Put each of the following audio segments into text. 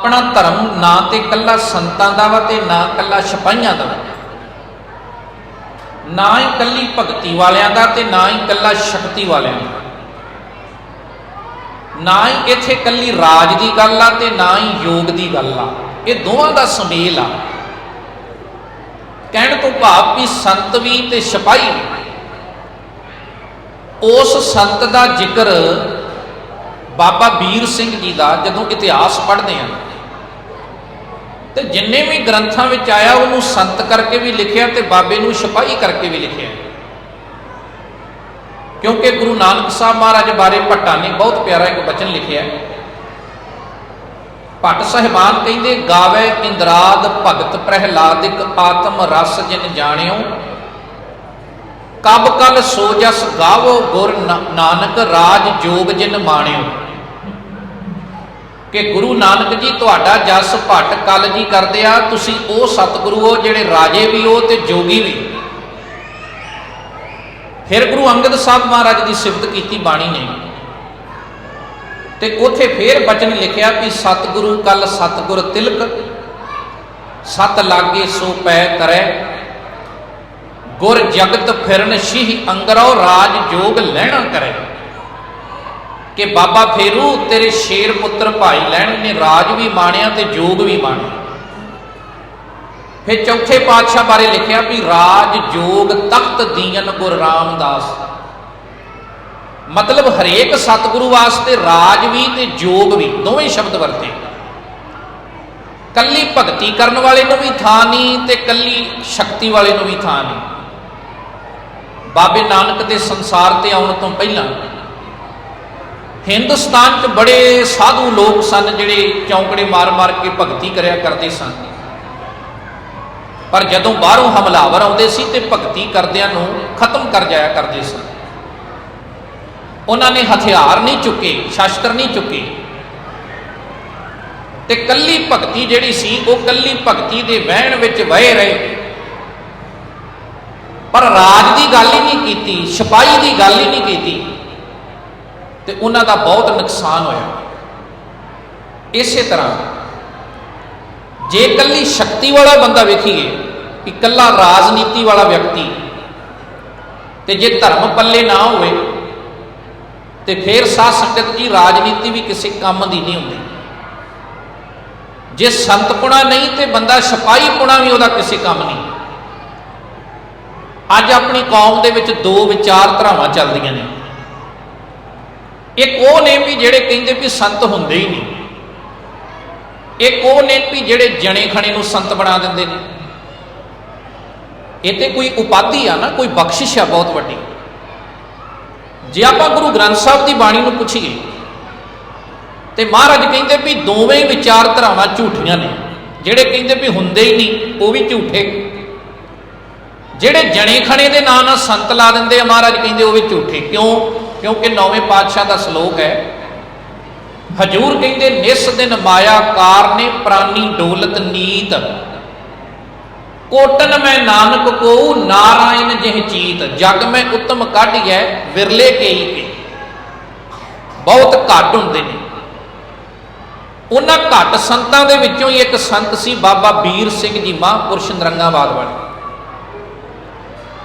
अपना धर्म ना तो कला संतां दा वा ते ना कला सिपाहियां दा, ना ही कली भगती वालियां दा ते ना ही कला शक्ति वालियां दा, ना ही इत्थे कली राज की गल आ ते ना ही योग की गल आ। ये दोवां दा सुमेल आ। कहण तो भाव भी संत भी ते सिपाही भी। उस संत का जिक्र बाबा बीर सिंह जी का जदों इतिहास पढ़ते हैं तो जिन्ने भी ग्रंथों में आया उन्होंने संत करके भी लिखिया ते बाबे नूं सिपाही करके भी लिखिया, क्योंकि गुरु नानक साहब महाराज बारे भट्टा ने बहुत प्यारा एक वचन लिखिया। भट्ट साहिबान कहते गावे इंद्राद भगत प्रहलादिक आत्म रस जिन जानियो, कब कल सो जस गावो गुर नानक राज जोग जिन माणियो। कि गुरु नानक जी तुहाडा जस भट्ट कल जी करदे आ, तुसीं ओ सतगुरु हो जिहड़े राजे भी हो ते जोगी भी। फिर गुरु अंगद साहब महाराज की सिफत की बाणी ने ते उथे फिर वचन लिखिया कि सतगुरु कल सतगुर तिलक, सत लागे सो पै करे, गुर जगत फिरन शीह अंगरौ राज जोग लहना करे। कि बाबा फेरू तेरे शेर पुत्र भाई लैण ने राज भी माणिया ते जोग भी माणिया। फिर चौथे पातशाह बारे लिखिया भी राज जोग तख्त दीन गुर रामदास। मतलब हरेक सतगुरु वास्ते राज भी ते जोग भी दोवें शब्द वरते। कली भगती करन वाले नूं भी थां नहीं ते कली शक्ति वाले नूं भी थां नहीं। बाबे नानक दे संसार ते आउण तो पहला हिंदुस्तान च बड़े साधु लोग सन जिहड़े चौंकड़े मार मार के भगती करया करते सन, पर जदों बाहरों हमलावर आउंदे सी ते भगती करदिआं नूं खत्म कर जाया करते सन। उन्होंने हथियार नहीं चुके, शस्त्र नहीं चुके ते कली भगती जिहड़ी सी वो कली भगती दे वहण विच वहे रहे, पर राज की गल ही नहीं कीती, सिपाही की गल ही नहीं कीती ते उन्हां दा बहुत नुकसान होया। इस तरह जे कली शक्ति वाला बंदा वेखीए कि कला राजनीति वाला व्यक्ति ते जे धर्म पल्ले ना होवे ते फिर साध संगत जी राजनीति भी किसी काम की नहीं होंदी। जे संतपुणा नहीं तो बंदा सिपाहीपुणा भी वह किसी काम नहीं। अज अपनी कौम दे विच दो विचारधारावां चलदियां ने। एक वो ने भी जिहड़े कहिंदे भी संत हुंदे ही नहीं, एक वो ने भी जिहड़े जने खणे नूं संत बना दिंदे ने। ये तो कोई उपाधि आ ना, कोई बख्शिश आ बहुत वड्डी। जे आपां गुरु ग्रंथ साहब की बाणी नूं पुछीए तो महाराज कहिंदे भी दोवें विचारधारावां झूठियां ने। जिहड़े कहिंदे भी हुंदे ही नहीं वो भी झूठे, जिहड़े जने खणे दे नां नाल संत ला दिंदे महाराज कहिंदे वो भी झूठे। क्यों? क्योंकि नौवें पातशाह का श्लोक है, हजूर कहते निस दिन माया कार ने प्राणी डोलत नीत, कोटन में नानक को नारायण जिह चीत, जग में उत्तम काढ़िए विरले कई के। बहुत घट होंदे ने। उन्हां घट संतां दे विचों ही एक संत सी बाबा बीर सिंह जी महापुरुष नरंगाबाद वाले।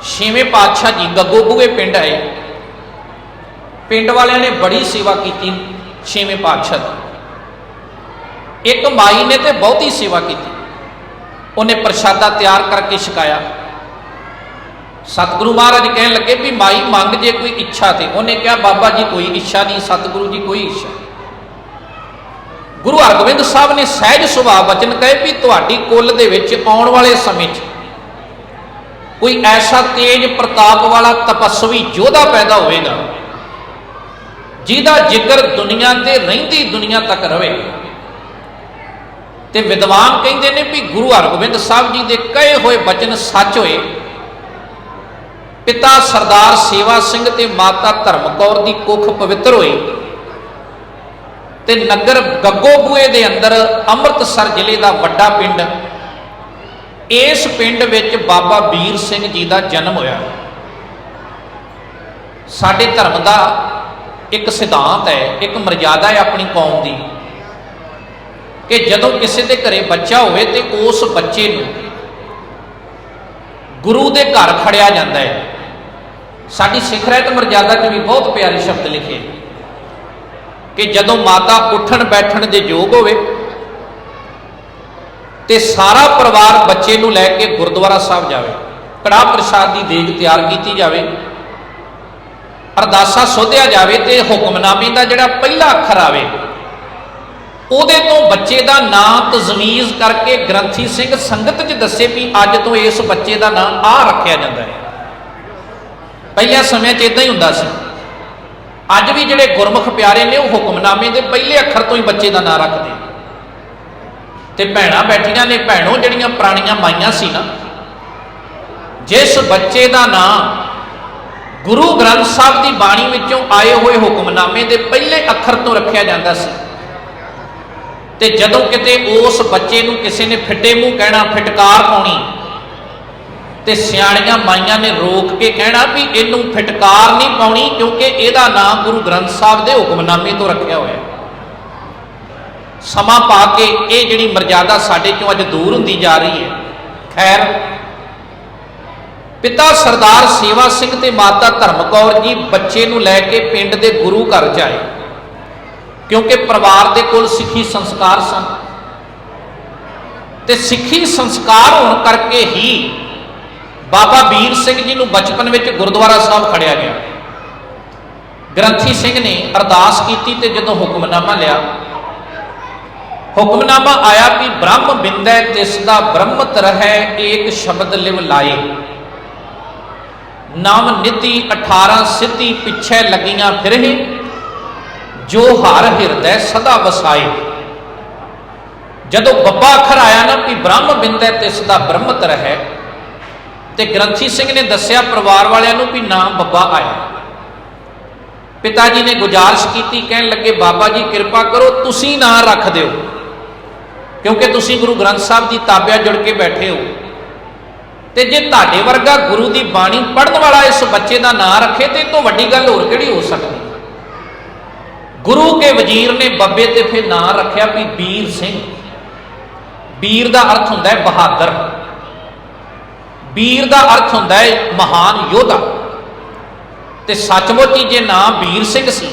छेवें पातशाह जी गगोबूए पिंड आए, पिंड वालियां ने बड़ी सेवा की छेवें पातशाह की। एक माई ने तो बहुत ही सेवा की, उन्हें प्रशादा तैयार करके छकाया। सतगुरु महाराज कहन लगे भी माई मंग जे कोई इच्छा थी। उन्हें कहा बाबा जी कोई इच्छा नहीं, सतगुरु जी कोई इच्छा। गुरु हरगोबिंद साहब ने सहज सुभाव वचन कहे भी तुहाडी कुल दे विच आउण वाले समय कोई ऐसा तेज प्रताप वाला तपस्वी योधा पैदा होएगा जिहदा जिक्र दुनिया ते रहिंदी दुनिया तक रहे। ते विद्वान कहते हैं भी गुरु हरगोबिंद साहब जी के कहे हुए वचन सच होए। पिता सरदार सेवा सिंह ते माता धर्म कौर की कुख पवित्र होई ते नगर गगोबूए दे अंदर अमृतसर जिले का वड्डा पिंड, इस पिंड विच बाबा बीर सिंह जी का जन्म होया। साडे धर्म का एक सिद्धांत है, एक मर्यादा है अपनी कौम की। कि जदों किसी के घरे बच्चा होवे तो उस बच्चे नूं गुरु के घर खड़िया जाता है। साडी सिख रहत मर्यादा च भी बहुत प्यारे शब्द लिखे कि जदों माता उठन बैठन के योग होवे ते सारा परिवार बच्चे नूं लैके गुरुद्वारा साहब जावे, कड़ाह प्रसाद की देग तैयार की जाए, अरदासा सोधिया जाए तो हुक्मनामे का जिहड़ा पहला अखर आवे उहदे तो बच्चे का नाम तजवीज़ करके ग्रंथी सिंह संगत च दसे भी अज तो इस बच्चे का नाम आ रखा जाता है। पहले समय इदा ही हुंदा सी। अज भी जिहड़े गुरमुख प्यारे ने वो हुक्मनामे के पहले अखर तो ही बच्चे का नाम रखते। तो भैणां बैठियां ने, भैणों जिहड़ियां पुरानियां माइयां सी ना, जिस बच्चे का नाम गुरु ग्रंथ साहब की बाणी विचों आए हुए हुक्मनामे के पहले अखर तो रखा जाता सी, ते जदों किते उस बच्चे नूं किसी ने फिटे मूँह कहना, फिटकार पाउणी, ते सियाणियां माइयां ने रोक के कहना भी इनू फिटकार नहीं पाउणी क्योंकि इहदा नाम गुरु ग्रंथ साहब के हुक्मनामे तो रखा होया। समा पा के ये जिहड़ी मर्यादा साडे चों अज दूर हुंदी जा रही है। खैर, पिता सरदार सेवा सिंह ते माता धर्म कौर जी बच्चे नूं लैके पिंड दे गुरु घर जाए क्योंकि परिवार दे कोल सिੱਖੀ संस्कार सन ते सिੱਖੀ संस्कार होने करके ही बाबा वीर सिंह जी नूं बचपन में गुरुद्वारा साहब खड़िया गया। ग्रंथी सिंह ने अरदास की ते जदों हुक्मनामा लिया, हुक्मनामा आया कि ब्रह्म बिंदै तिसदा ब्रह्म तरह एक शब्द लिव लाए, नाम निधि 18 सिद्धि पिछे लगियां फिरहे, जो हर हिरदय सदा वसाए। जदों बब्बा अखर आया ना कि ब्रह्म बिंदै तिसदा ब्रह्म तरह है, तो ग्रंथी सिंह ने दसिया परिवार वालियां नूं कि नाम बब्बा आया। पिता जी ने गुजारिश की, कहन लगे बाबा जी कृपा करो तुसी ना रख दिओ क्योंकि तुसी गुरु ग्रंथ साहब की ताबिया जुड़ के बैठे हो, ते जे तुहाडे वर्गा गुरु की बाणी पढ़न वाला इस बच्चे का नाम रखे तो वड्डी गल होर किहड़ी हो सकती। गुरु के वजीर ने बब्बे ते फिर नाम रखा भी वीर सिंह। वीर का अर्थ हुंदा है बहादुर, वीर का अर्थ हुंदा है महान योद्धा। ते सचमुच ही जे नाम वीर सिंह सी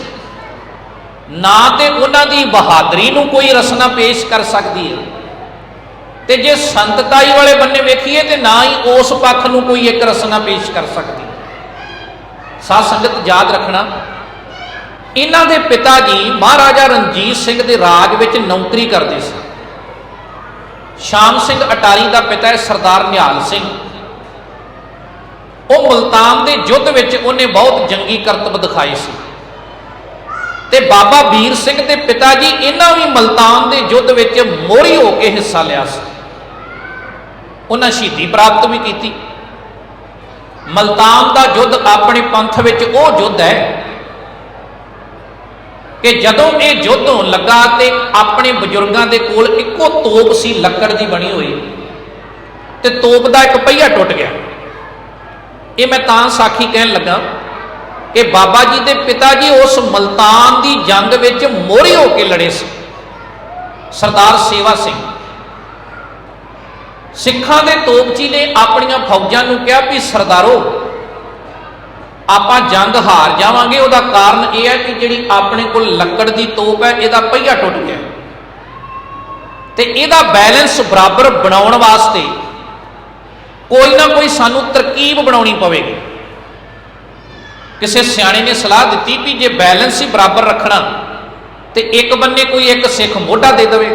ना ते उन्हां दी बहादरी नूं कोई रसना पेश कर सकती है, ते जे संतताई वाले बन्ने वेखीए तो ना ही उस पक्ष नूं कोई एक रसना पेश कर सकती। साध संगत याद रखना, इन्हां दे पिता जी महाराजा रणजीत सिंह दे राज विच नौकरी करते सी। शाम सिंह अटारी का पिता है सरदार निहाल सिंह। वो मुल्तान के युद्ध विच उन्हें बहुत जंगी करतब दिखाए सी, ते बाबा वीर सिंह के पिता जी इन्हां भी मुल्तान के युद्ध विच मोहरी होकर हिस्सा लिया सी। उन्हें शहीदी प्राप्त भी की। मुल्तान का युद्ध अपने पंथ विच वो युद्ध है कि जदों ये युद्ध होने लगा तो अपने बजुर्गों के कोल इको तोप सी लकड़ की बनी हुई, तो तोप का एक पहिया टुट गया। ये मैं तां साखी कहन लगा कि बाबा जी के पिता जी उस मुल्तान की जंग विच मोहरे होकर लड़े सी। सरदार सेवा सिंह सिखां दे तोपची ने अपनियां फौजां नूं कहा भी सरदारो आपां जंग हार जावांगे, उहदा कारण यह है कि जिहड़ी अपने कोल लकड़ की तोप है इहदा पहिया टुट गया, ते इहदा बैलेंस बराबर बनाउण वास्ते कोई ना कोई सानू तरकीब बनाउणी पवेगी। किसी सियाणे ने सलाह दी भी जे बैलेंस ही बराबर रखना तो एक बन्ने कोई एक सिख मोढा दे देवे,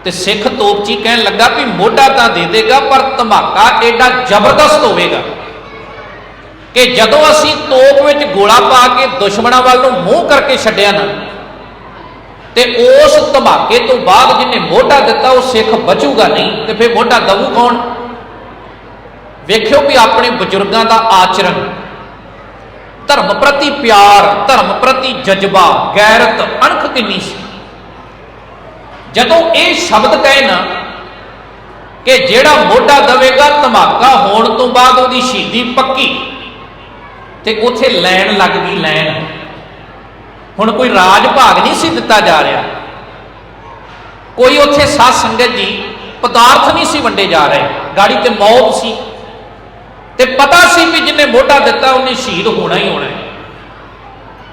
तो सिख तोपची कहन लगा भी मोढा तो दे देगा पर धमाका एडा जबरदस्त होगा कि जदों असी तोप विच गोला पा के दुश्मनों वाल नूं मूँह करके छड्डिया ना, तो उस धमाके तो बाद जिन्हें मोढा दिता वो सिख बचूगा नहीं, तो फिर मोढा दवू कौन। वेख्यो भी अपने बजुर्गों का आचरण, धर्म प्रति प्यार, धर्म प्रति जज्बा, गैरत, अणख किन्नी सी। जदों ये शब्द कहे ना कि जेड़ा मोढा दवेगा धमाका होने तो बाद उसकी शहीदी पक्की, तो उत्थे लैन लग गई। लैन हुण कोई राज भाग नहीं सी दिता जा रहा, कोई उत्थे साध संगत जी पदार्थ नहीं सी वंडे जा रहे, गाड़ी ते मौत सी, ते पता सी भी जिन्हें मोढा दिता उन्हें शहीद होना ही होना है।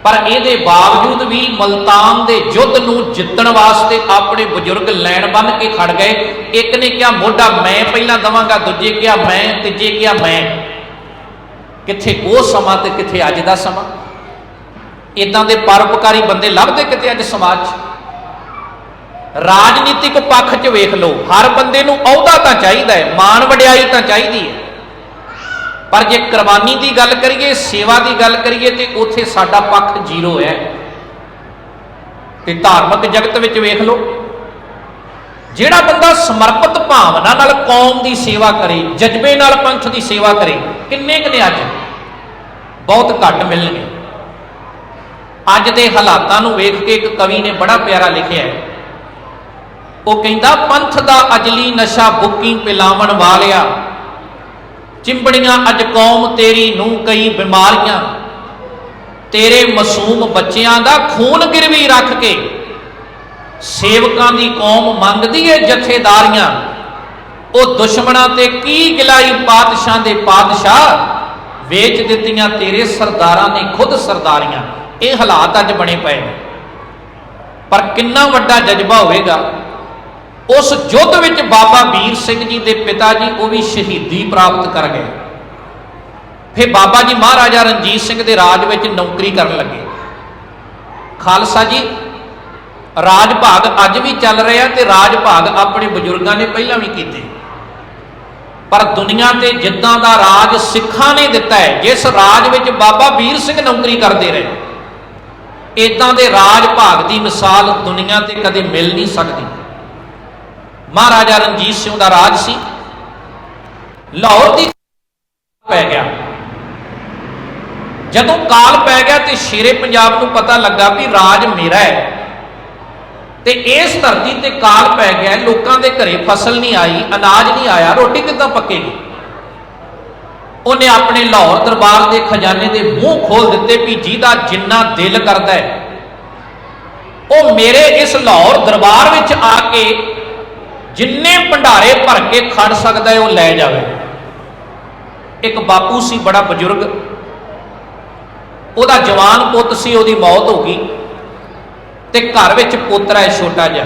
पर ये बावजूद भी मुल्तान के युद्ध नूं जितण वास्ते अपने बुजुर्ग लैन बन के खड़ गए। एक ने कहा मोढा मैं पहला दवांगा, दूजे कहा मैं, तीजे कहा मैं। किथे वो समा ते किथे अज दा समा। इदां दे परोपकारी बंदे लभदे किते अज समाज। राजनीतिक पक्ष च वेख लो, हर बंदे नूं अहुदा तां चाहीदा है, मान वडियाई तां चाहीदी है, पर जे कुरबानी की गल करिए, सेवा की गल करिए तो उत्थे साडा पक्ष जीरो है। ते धार्मिक जगत विच वेख लो, जिहड़ा बंदा समर्पित भावना नाल कौम की सेवा करे, जज्बे नाल पंथ की सेवा करे, किन्ने क ने अज बहुत घट मिलणगे। अज दे हालातां नूं वेख के एक कवि ने बड़ा प्यारा लिखिया है, वो कहंदा पंथ दा अजली नशा बुक्की पिलावन वालिया, चिंबड़ियां अज कौम तेरी नूं कई बीमारियां, तेरे मासूम बच्चियां दा खून गिरवी रख के सेवकां दी कौम मंगदी है जथेदारियां। वो दुश्मनां ते की गिलाई पातशाह दे पातशाह, वेच दित्तियां तेरे सरदारां ने खुद सरदारियां। ये हालात अज बने पे, पर कितना वड्डा जज्बा होएगा। उस युद्ध विच बाबा वीर सिंह जी के पिता जी वो भी शहीदी प्राप्त कर गए। फिर बाबा जी महाराजा रणजीत सिंह के राज में नौकरी करन लगे। खालसा जी राज भाग अज भी चल रहे हैं, तो राज भाग अपने बजुर्गों ने पहला भी किए, पर दुनिया ते जिद्दां दा राज सिखां ने दिता है, जिस राज में बाबा वीर सिंह नौकरी करते रहे, इदां दे राज भाग की मिसाल दुनिया ते कदे मिल नहीं सकती। महाराजा रणजीत सिंह का राज सी, लाहौर की पै गया। जदों काल पै गया तो शेरे पंजाब को पता लगा भी राज मेरा है, तो इस धरती ते काल पै गया, लोगों के घरे फसल नहीं आई, अनाज नहीं आया, रोटी किद्दां पकेगी। उन्हें अपने लाहौर दरबार के खजाने के मूँह खोल दिते भी जिहदा जिन्ना दिल करता है वो मेरे इस लाहौर दरबार में आके जिन्ने भंडारे भर के खड़ सकता है वो लै जाए। एक बापू सी बड़ा बजुर्ग, ਉਹਦਾ जवान पुत सी, ਉਹਦੀ मौत हो गई, तो घर में पोतरा है छोटा जा।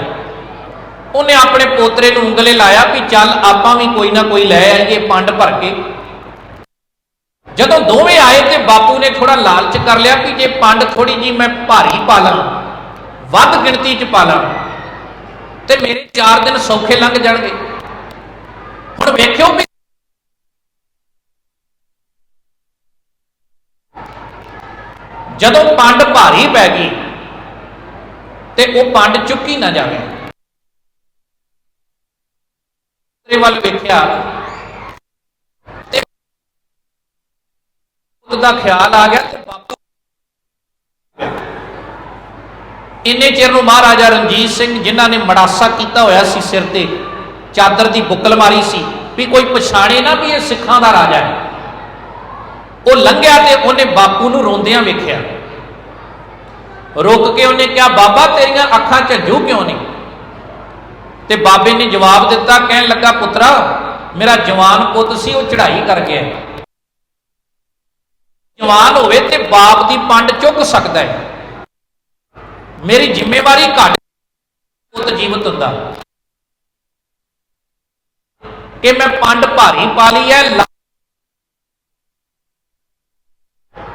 उन्हें अपने पोतरे को ਉਂਗਲੇ लाया भी चल आपां भी कोई ना कोई लै आईए पंड भर के। जदों दोवें आए तो बापू ने थोड़ा लालच कर लिया कि जे पंड थोड़ी जी मैं भारी पा ला, वध गिणती च पा ला, तो मेरे 4 दिन सौखे लंघ जाणगे। हुण वेखियो भी जदों पंड भारी पै गई तो वह पंड चुकी ना जाए। वल वेख्या का ख्याल आ गया, बापू इन्ने चिर नूं महाराजा रणजीत सिंह जिन्हां ने मड़ासा किया होया सी, सिर ते चादर की बुकल मारी सी भी कोई पछाणे ना भी ये सिखां दा राजा है, वो लंघिया ते उन्हें बापू नूं रोंदियां वेख्या। रुक के उन्हें कहा बाबा तेरियां अखां झंजू क्यों नहीं? ते बाबे ने जवाब दिता, कहन लगा पुत्रा मेरा जवान पुत सी वो चढ़ाई कर गया, जवान होवे ते बाप की पंड चुक सकता है, मेरी जिम्मेवारी घट पुत जीवित हुंदा कि मैं पंड भारी पा ली है।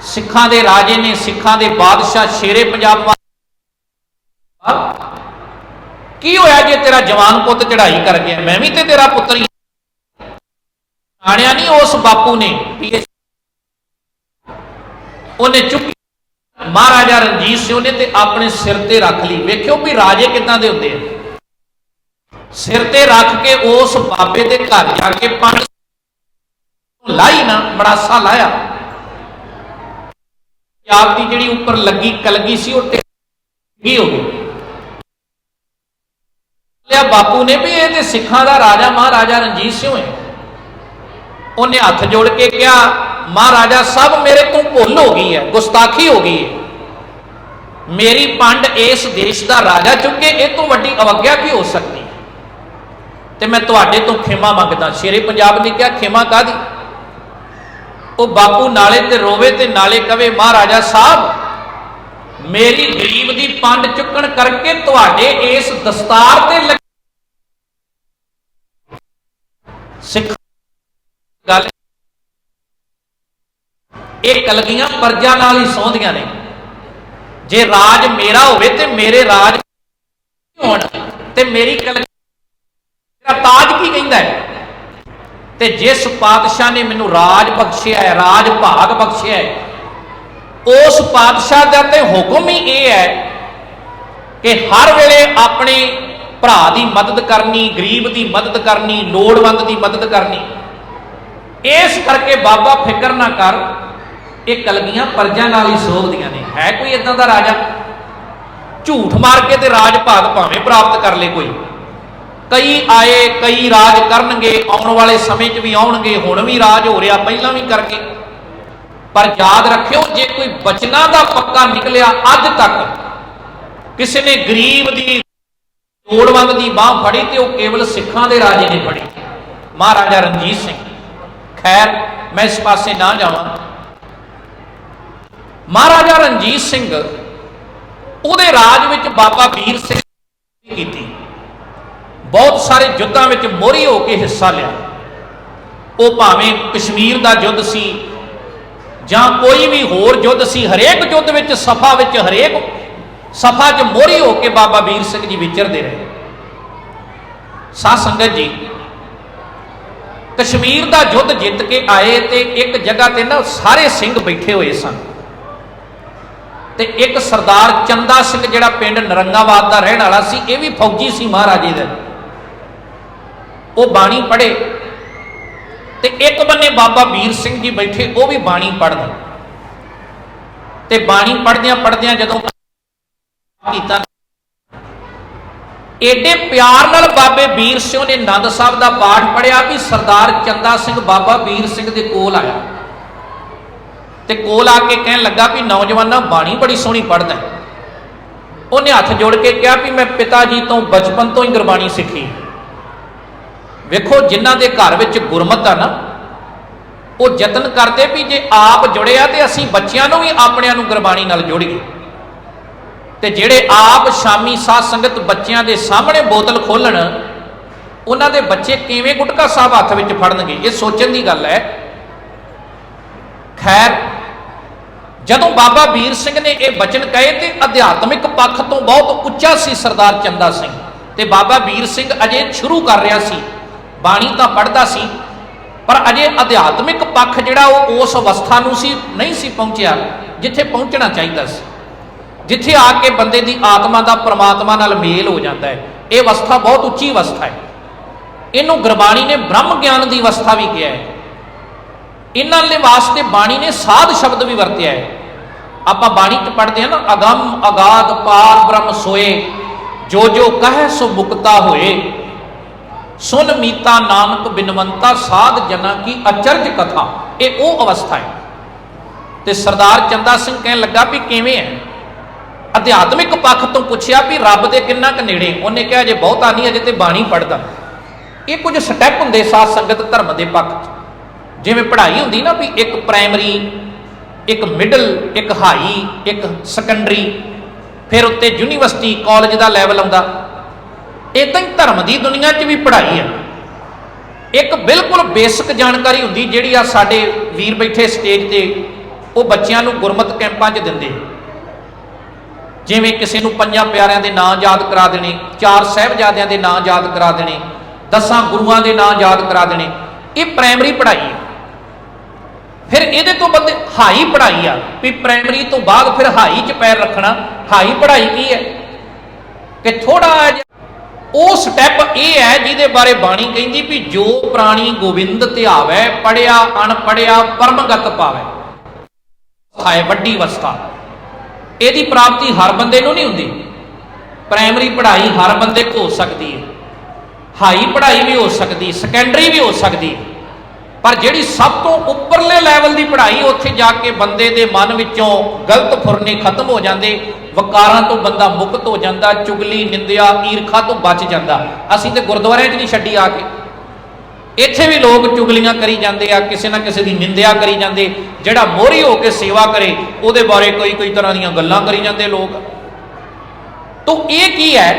सिखां दे राजे ने, सिखां दे बादशाह शेरे पंजाब की होया जे तेरा जवान पुत चढ़ाई कर गया, मैं भी ते तेरा पुत्र ही। आनिया नहीं उस बापू ने, उन्हें चुकी महाराजा रणजीत सिंह ने ते अपने सिर ते रख ली। वेखियो भी राजे किदां दे हुंदे आ, सिर ते रख के उस बाबे दे घर जाके पंड लाई ना, मड़ासा लाया, आपकी जिहड़ी उपर लगी कलगी सी वो टेढ़ी हो गई। बापू ने भी ये सिखां दा राजा महाराजा रणजीत सिंह है। उन्हें हाथ जोड़ के कहा महाराजा साहब मेरे को भुल हो गई है, गुस्ताखी हो गई है, मेरी पंड इस देश का राजा चुके, ये तो वड्डी अवग्या भी हो सकती है, तो मैं तुहाडे तो खेमा मंगदा। शेरे पंजाब ने कहा खेमा काहदी? वो बापू नाले ते रोवे ते नाले कवे महाराजा साहब मेरी गरीब की पंड चुकन करके तुहाडे इस दस्तार ते लग सिख गल ये कलगियां परजा नाल ही सौंदियां ने। जे राज मेरा होवे ते मेरे राज होण ते मेरी कलगी ताज की कहंदा है। ते जिस पातशाह ने मैनू राज बख्शिया है, राज भाग बख्शिया है, उस पातशाह का तो हुक्म ही यह है कि हर वेले अपने भरा की मदद करनी, गरीब की मदद करनी, लोड़वंद की मदद करनी। इस करके बाबा फिक्र ना कर, ये कलगियां परजा नाल ही सोभदियां ने। है कोई इदां दा राजा? झूठ मार के ते राज भाग भावें प्राप्त कर ले कोई। कई आए, कई राज करनगे, आने वाले समय च भी आउणगे, हुण भी राज हो रहा, पहला भी करके। पर याद रखियो जे कोई बचना का पक्का निकलिया अज तक किसी ने गरीब की लोड़वंद की बांह फड़ी तो वह केवल सिखां दे राजे ने फड़ी, महाराजा रणजीत सिंह। खैर मैं इस पासे ना जावां। महाराजा रणजीत सिंह उहदे राज विच बाबा वीर सिंह की बहुत सारे युद्धां विच मोहरी होकर हिस्सा लिया। वो भावें कश्मीर का युद्ध सी जां कोई भी होर युद्ध सी, हरेक युद्ध विच सफा विच हरेक सफा च मोहरी होकर बाबा वीर सिंह जी विचरते रहे। साध संगत जी, कश्मीर का युद्ध जित के आए तो एक जगह ते ना सारे सिंह बैठे हुए सन, ते एक सरदार चंदा सिंह जिहड़ा पिंड नरंगाबाद का रहने वाला सी, ये भी फौजी सी महाराजे दे। वो बाणी पढ़े ते एक बन्ने बाबा वीर सिंह जी बैठे, वो भी बाणी पढ़दे। ते बाणी पढ़दियां पढ़दियां जदों कीता, एडे प्यार नाल बाबे वीर सिंह ने आनंद साहब का पाठ पढ़िया भी सरदार चंदा सिंह बाबा वीर सिंह के कोल आया ते कोल आके कहन लगा भी नौजवाना बाणी बड़ी सोहनी पढ़दा। उन्हें हथ जोड़ के कहा भी मैं पिता जी तो बचपन तो ही गुरबाणी सीखी। वेखो जिन्हां दे घर विच गुरमत आ ना, वो यतन करते भी जे आप जुड़िया तो असीं बच्चियां नूं भी अपनिआं नूं गुरबाणी नाल जोड़ीए। ते जिहड़े आप शामी साध संगत बच्चियां दे सामने बोतल खोलन, उन्हां दे बच्चे किवें गुटका साहब हथ विच फड़नगे, ये सोचण दी गल है। खैर जदों बाबा वीर सिंह ने यह बचन कहे तो अध्यात्मिक पक्ष तो बहुत उच्चा सी सरदार चंदा सिंह, ते बाबा वीर सिंह अजे शुरू कर रहा सी, बाणी तो पढ़ता सी पर अजे अध्यात्मिक पक्ष जिहड़ा वो उस अवस्था नूं सी नहीं सी पहुंचिया जिथे पहुंचना चाहिए सी, जिथे आके बंदे की आत्मा का परमात्मा नाल मेल हो जाता है। ये अवस्था बहुत उच्ची अवस्था है। इनू गुरबाणी ने ब्रह्म ज्ञान की अवस्था भी किया है। इन्होंने वास्ते बाणी ने साध शब्द भी वरत्या है। आप बाणी च पढ़ते हैं ना, अगम अगाध पार ब्रह्म सोए, जो जो कह सो मुक्ता होए, सुन मीता नानक बिनवंता साध जना की अचरज कथा। ये वो अवस्था है। तो सरदार चंदा सिंह कह लगा भी किवें है। अध्यात्मिक पक्ष तो पूछया भी रब दे किन्ना क नेड़े, उन्हें कहा जे बहुता नहीं, अजे तो बाणी पढ़दा। ये कुछ स्टैप होंदे साध संगत धर्म के पक्ष, जिवें पढ़ाई होंदी ना भी एक प्राइमरी, एक मिडल, एक हाई, एक सैकेंडरी, फिर उत्ते यूनीवर्सिटी कॉलेज का लैवल आउंदा। इदां ही धर्म की दुनिया च भी पढ़ाई है। एक बिल्कुल बेसिक जानकारी होंदी जिहड़ी आ साडे वीर बैठे स्टेज ते, वो बच्चों को गुरमत कैंपां च दिंदे। जिवें किसी नूं पंजां प्यारिਆਂ ਦੇ ਨਾਂ याद करा देने, 4 ਸਾਹਿਬਜ਼ਾਦਿਆਂ ਦੇ ਨਾਂ याद करा देने, 10 गुरुआं ਦੇ ਨਾਂ याद करा देने। ये प्राइमरी पढ़ाई है। फिर ये तो बंदे हाई पढ़ाई आ भी प्राइमरी तो बाद फिर हाई च पैर रखना। हाई पढ़ाई की है कि थोड़ा वो स्टैप ये है जिहदे बारे बाणी कहती भी जो प्राणी गोविंद ध्यावै, पढ़िया अनपढ़िया परमगत पावै। है वड्डी अवस्था, यदी प्राप्ति हर बंदे नूं नहीं हुंदी। प्राइमरी पढ़ाई हर बंदे को हो सकती है, हाई पढ़ाई भी हो सकती, सैकेंडरी भी हो सकती है, पर जिहड़ी सब तो उपरले लैवल की पढ़ाई उत्थे जाके बंदे दे मन विचों गलत फुरने खत्म हो जाते, वकारां तो बंदा मुक्त हो जाता, चुगली निंदिया ईरखा तो बच जाता। असीं ते गुरुद्वारियां च नहीं छड्डी आके, इत्थे भी लोग चुगलियां करी जाते आ, किसी ना किसी की निंदिया करी जाते, जिहड़ा मोहरी होकर सेवा करे उहदे बारे कोई कोई तरह दीयां गल्लां करी जाते लोग। तो ये की है,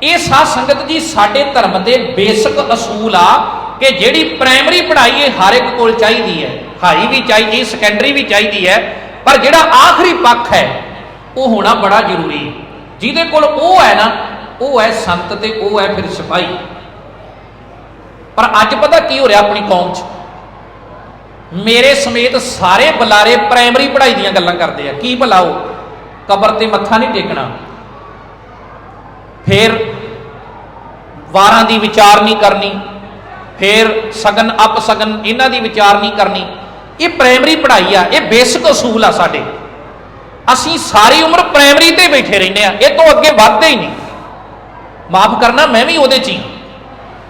ये साध संगत जी साडे धर्म के बेसिक असूल आ कि जिहड़ी प्राइमरी पढ़ाई है हर एक कोल चाहिदी है, हाई भी चाहिए, सैकेंडरी भी चाहिए है, पर जिहड़ा आखिरी पक्ष है वो होना बड़ा जरूरी है। जिहदे कोल वो है ना, वो है संत ते वो है फिर सिपाही। पर अज पता की हो रहा अपनी कौम च, मेरे समेत सारे बुलारे प्राइमरी पढ़ाई दीयां गल्लां करदे आ। की भला वो कबर ते मत्था नहीं टेकना, फिर वारां दी विचार नहीं करनी, फिर सगन अप सगन इन्हां दी विचार नहीं करनी। ये प्राइमरी पढ़ाई आ, ये बेसिक असूल आ साडे। असीं सारी उम्र प्राइमरी ते बैठे रहने आ, ये तो अगे वधदे ही नहीं। माफ करना, मैं भी उहदे च ही।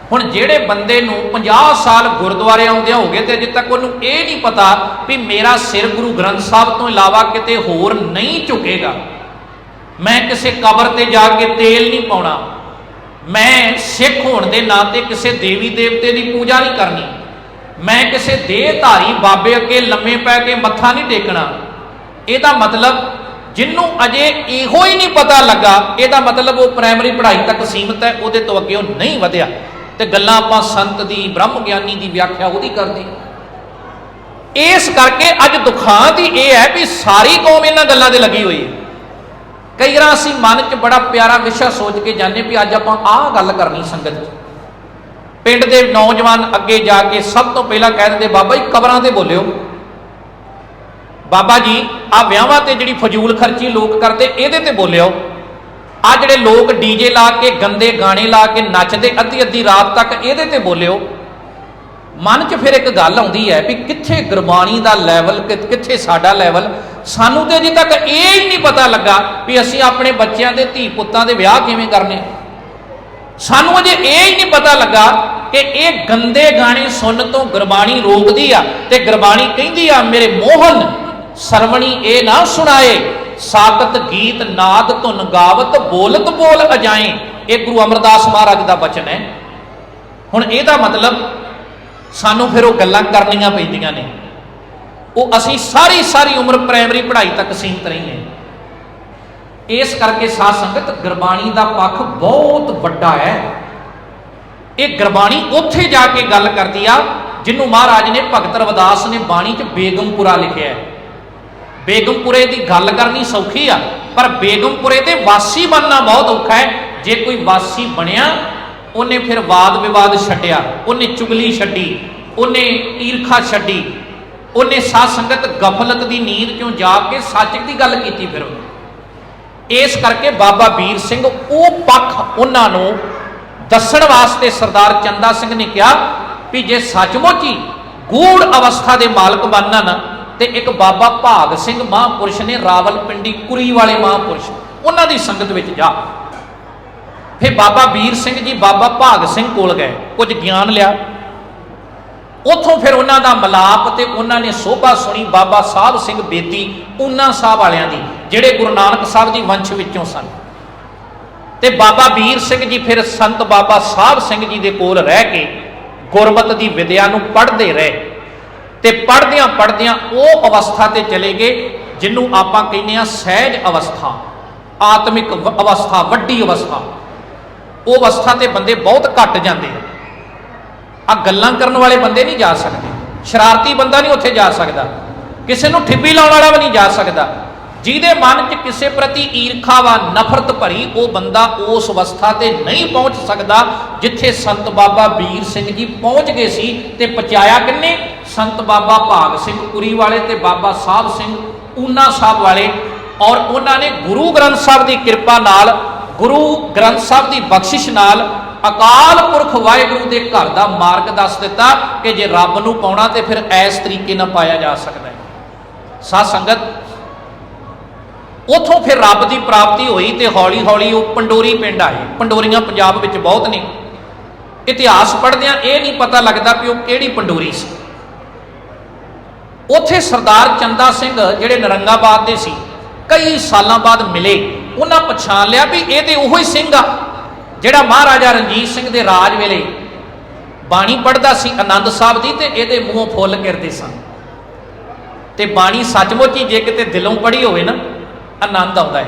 हुण जिहड़े बंदे नूं 50 साल गुरुद्वारे आउंदे हो गए ते अजे तक उहनूं ये नहीं पता भी मेरा सिर गुरु ग्रंथ साहब तो इलावा किते होर नहीं झुकेगा, मैं किसी कबर ते जाके तेल नहीं पाउणा, मैं सिख होने के नाते किसी देवी देवते की पूजा नहीं करनी, मैं किसी देहधारी बाबे अगे लम्मे पै के मत्था नहीं टेकना। ਇਹਦਾ मतलब जिन्हों अजे इहो ही नहीं पता लगा, ਇਹਦਾ मतलब वो प्राइमरी पढ़ाई तक सीमित है, ਉਹਦੇ ਤੋਂ ਅੱਗੇ ਉਹ नहीं ਵਧਿਆ। ਤੇ ਗੱਲਾਂ ਆਪਾਂ संत की ब्रह्म ज्ञानी की व्याख्या ਉਹਦੀ ਕਰਦੇ। इस करके अज दुखांत ही यह है भी सारी कौम इन्हां गल्लां ते लगी हुई है। कई बार असीं मन च बड़ा प्यारा विषय सोच के जाने भी अज आपां आह गल करनी संगत च। पिंड दे नौजवान अगे जाके सब तो पहला कह दिंदे बाबा जी कबरां ते बोलिओ, बाबा जी आ विआहां ते जिहड़ी फजूल खर्ची लोग करते इहदे ते बोलिओ, आ जिहड़े लोग डीजे ला के गंदे गाने ला के नचदे अद्धी अद्धी रात तक इहदे ते बोलिओ। मन च फिर एक गल आउंदी है भी कित्थे गुरबाणी दा लैवल, कित्थे साडा लैवल। सानू ते अजे तक ये ही नहीं पता लगा भी असीं अपने बच्चों के धी पुत्तां दे विआह किवें करने। सानू अजे ये ही नहीं पता लगा कि ये गंदे गाने सुन तो गुरबाणी रोकदी आ ते गुरबाणी कहिंदी आ मेरे मोहन सरवणी ए ना सुनाए, साकत गीत नाद धुन गावत बोलत बोल अजाए। ये गुरु अमरदास महाराज का बचन है। हुण इहदा मतलब सानू फिर वो गल्लां करनियां पैंदियां ने, वो असीं सारी सारी उम्र प्राइमरी पढ़ाई तक सीमित रही है। इस करके साध संगत गुरबाणी का पक्ष बहुत वड्डा है। ये गुरबाणी उत्थे जाके गल करती आ जिन्हों महाराज ने भगत रविदास ने बाणी च बेगमपुरा लिखिया है। बेगमपुरे की गल करनी सौखी आ, पर बेगमपुरे के वासी बनना बहुत औखा है। जे कोई वासी बनया उन्हें फिर वाद विवाद छड्डिया, उन्हें चुगली छड्डी, उन्हें ईरखा छड्डी, उन्हें साध संगत गफलत की नींद चों जाके सच की गल की। फिर इस करके बाबा वीर सिंह वो पक्ष उन्होंने दसण वास्ते सरदार चंदा सिंह ने कहा भी जे सचमुच ही गूढ़ अवस्था के मालक बनना ना तो एक बाबा भाग सिंह महापुरुष ने रावलपिंडी कुरी वाले महापुरुष उन्होंने संगत में जा। फिर बाबा वीर सिंह जी बाबा भाग सिंह कोल गए, कुछ ज्ञान लिया, उतों फिर उन्होंने मिलाप तो उन्होंने शोभा सुनी बाबा साहब सिंह बेदी ऊना साहब वालियां दी, जिहड़े गुरु नानक साहब जी वंश विचों सन। ते बाबा वीर सिंह जी फिर संत बाबा साहब सिंह जी दे कोल रह के गुरमत की विद्या नूं पढ़ते रहे। ते पढ़दियां पढ़दियां वो अवस्था ते चले गए जिन्हों आपां कहने आ सहज अवस्था, आत्मिक अवस्था, वड्डी अवस्था। वो अवस्था ते बंदे बहुत घट जाते हैं। आ गल्लां करन वाले बंदे नहीं जा सकते, शरारती बंदा नहीं उत्थे जा सकता, किसी नूं ठिब्बी लाउण वाला भी नहीं जा सकता। जिहदे मन च किसी प्रति ईरखा वा नफरत भरी वो बंदा उस अवस्था ते नहीं पहुँच सकता जिथे संत बाबा वीर सिंह जी पहुँच गए सी। ते पहुँचाया किन्ने? संत बाबा भाग सिंह कुरी वाले ते बाबा साहब सिंह ऊना साहब वाले। और उन्होंने गुरु ग्रंथ साहब की कृपा नाल, गुरु ग्रंथ साहब की बख्शिश नाल अकाल पुरख वाहिगुरू के घर का मार्ग दस दिता कि जे रब नूं पाउणा ते फिर इस तरीके नाल पाया जा सकता है। साध संगत उतों फिर रब की प्राप्ति हुई तो हौली हौली वो पंडोरी पिंड आए। पंडोरियां पंजाब में बहुत ने। इतिहास पढ़दियां ये नहीं पता लगता भी वो किहड़ी पंडोरी सी। उत्थे सरदार चंदा सिंह जिहड़े नरंगाबाद दे सी कई सालों बाद मिले, उन्हां पछाण लिया भी ये तो उही सिंह आ जिहड़ा महाराजा रणजीत सिंह दे राज वेले बाणी पढ़दा सी आनंद साहब दी, ते इहदे मूँहों फुੱਲ गिरदे सन। ते बाणी सचमुच ही जे किते दिलों पढ़ी होवे ना आनंद आउंदा है।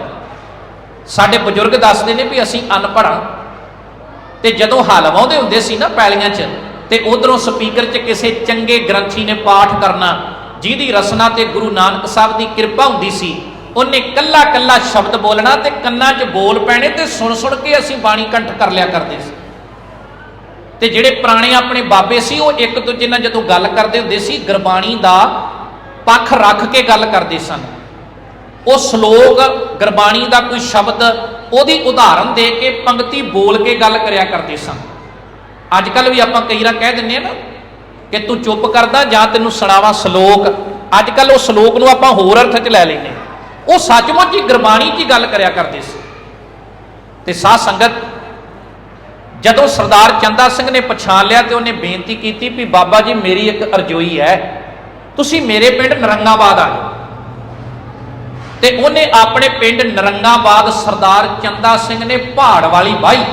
साडे बजुर्ग दसदे ने भी असीं अनपढ़ हां, ते जदों हल वाउंदे हुंदे सी ना पैलियां च, ते उधरों स्पीकर च किसी चंगे ग्रंथी ने पाठ करना जिहदी रसना ते गुरु नानक साहब की किरपा हुंदी सी, उन्हें कल्ला कल्ला शब्द बोलना ते कन्नां च बोल पैणे ते सुन सुन के असीं बाणी कंठ कर लिया करदे सी। ते जिहड़े पुराने अपने बाबे सी वो एक दूजे नाल जदों गल करदे हुंदे सी गुरबाणी दा पक्ष रख के गल करदे सन। वो श्लोक गुरबाणी का कोई शब्द उहदी उदाहरण दे के पंक्ति बोल के गल करिया करदे सन। अजकल भी आपां कई बार कह दिंदे ना कि तू चुप करदा जां तैनूं सुणावां श्लोक, अजकल वो श्लोक नूं आपां होर अर्थ च लै लैंदे। वो सचमुच ही गुरबाणी की गल करिया करदे सी। ते साध संगत जदों सरदार चंदा सिंह ने पछाण लिया तो उन्हें बेनती की भी बाबा जी मेरी एक अर्जोई है, तुसीं मेरे पिंड नरंगाबाद आ जाओ। ते उन्हें अपने पिंड नरंगाबाद सरदार चंदा सिंह ने पहाड़ वाली बाही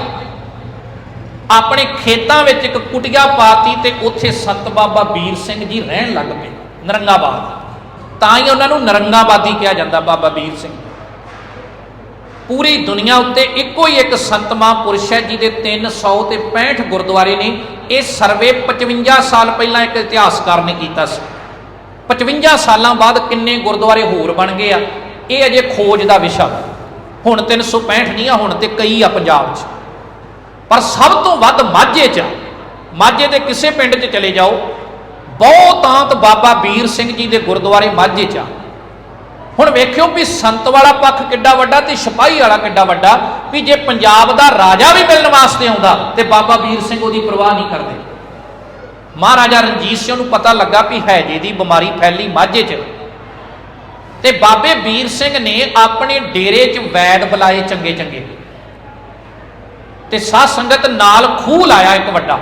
अपने खेतों में एक कुटिया पाती, ते उत्थे संत बाबा बीर सिंह जी रहन लग पे नरंगाबाद, तां ही उन्होंने नरंगाबादी कहा जाता। बाबा बीर सिंह पूरी दुनिया उत्ते इको ही एक संत महापुरुष है जिहदे 365 गुरुद्वारे ने। यह सर्वे 55 साल पहला एक इतिहासकार ने किया। 55 सालों बाद किन्ने गुरुद्वारे होर बन गए, ये अजे खोज का विषय। हुण 365 नहीं आ, हुण ते कई आ पंजाब च, पर सब तो वध माझे च, माझे के किसी पिंड च चले जाओ बहुतांत बाबा बीर सिंह जी के गुरुद्वारे माझे च। हुण वेखियो भी संत वाला पक्ष किड्डा वड्डा ते सिपाही वाला किड्डा वड्डा, भी जे पंजाब दा राजा भी मिलने वास्ते आउंदा ते बाबा बीर सिंह उहदी परवाह नहीं करदे। महाराजा रणजीत सिंह नूं पता लगा भी हैजे दी बीमारी फैली माझे च, ते बाबे बीर सिंह ने अपने डेरे च वैद बुलाए चंगे चंगे, ते साध संगत नाल खूह लाया एक वड्डा,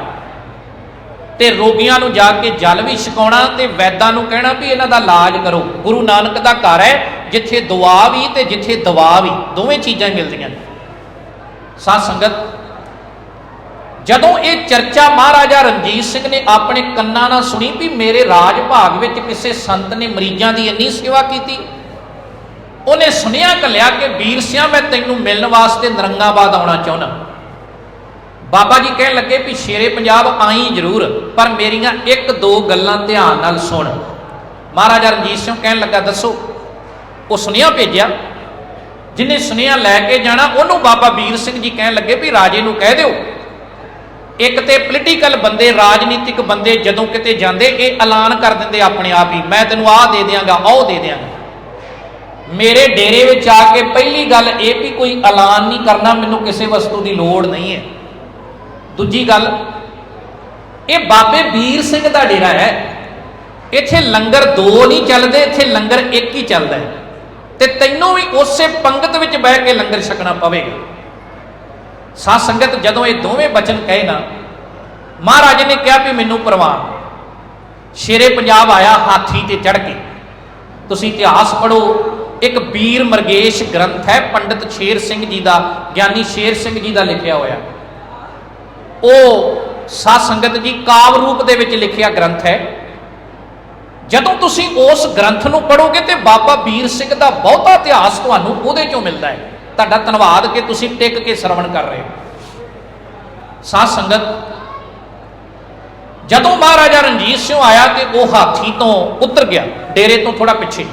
ते रोगियां नूं जाके जल भी छकाउणा ते वैदां नूं कहना भी इन्हां दा इलाज करो। गुरु नानक दा घर है जिथे दुआ भी ते जिथे दवा भी, दोवें चीज़ां मिलदियां। साध संगत जदों ये चर्चा महाराजा रणजीत सिंह ने अपने कन्नां नाल सुनी भी मेरे राज भाग विच किसी संत ने मरीजां दी इन्नी सेवा की, उन्हें सुनिया घलिया कि बीर सिंह मैं तैनूं मिलण वास्ते नरंगाबाद आउणा चाहुंदा। बाबा जी कह लगे भी शेरे पंजाब आई जरूर, पर मेरिया एक दो गल्लां ध्यान नाल सुन। महाराजा रणजीत सिंह कह लगा दसो। वो सुनिया भेजिया, जिन्हें सुनिया लैके जाना उन्होंने बाबा बीर सिंह जी कह लगे भी राजे नूं कह दिओ, एक तो पोलीटिकल बंदे राजनीतिक बंदे जदों किते जांदे ये ऐलान कर देंगे अपने आप ही, मैं तेनों आ दे देंगा आओ दे देंगा। मेरे डेरे में आके पहली गल ये भी कोई ऐलान नहीं करना, मैनूं किसी वस्तु की लोड़ नहीं है। दूजी गल ये बाबे बीर सिंह का डेरा है, इत्थे लंगर दो नहीं चलते, इत्थे लंगर एक ही चलता है, ते तैनों भी उस पंगत में बह के लंगर छकना पवेगा। साध संगत जदों ये दोवें बचन कहे ना, महाराज ने कहा भी मैनू परवान। शेरे पंजाब आया हाथी ते चढ़ के, तुसीं इतिहास पढ़ो, एक बीर मरगेश ग्रंथ है पंडित शेर सिंह जी का, ज्ञानी शेर सिंह जी का लिखिया होया। वो साध संगत जी काव रूप दे विच लिखिया ग्रंथ है। जदों तुसीं उस ग्रंथ नूं पढ़ोगे तो बाबा बीर सिंह का बहुता इतिहास तुहानूं उहदे चों मिलता है। तुहाडा धन्नवाद कि तुसीं टिक के श्रवण कर रहे हो। साध संगत जदों महाराजा रणजीत सिंह आया तो वह हाथी तो उतर गया, डेरे तो थोड़ा पिछे,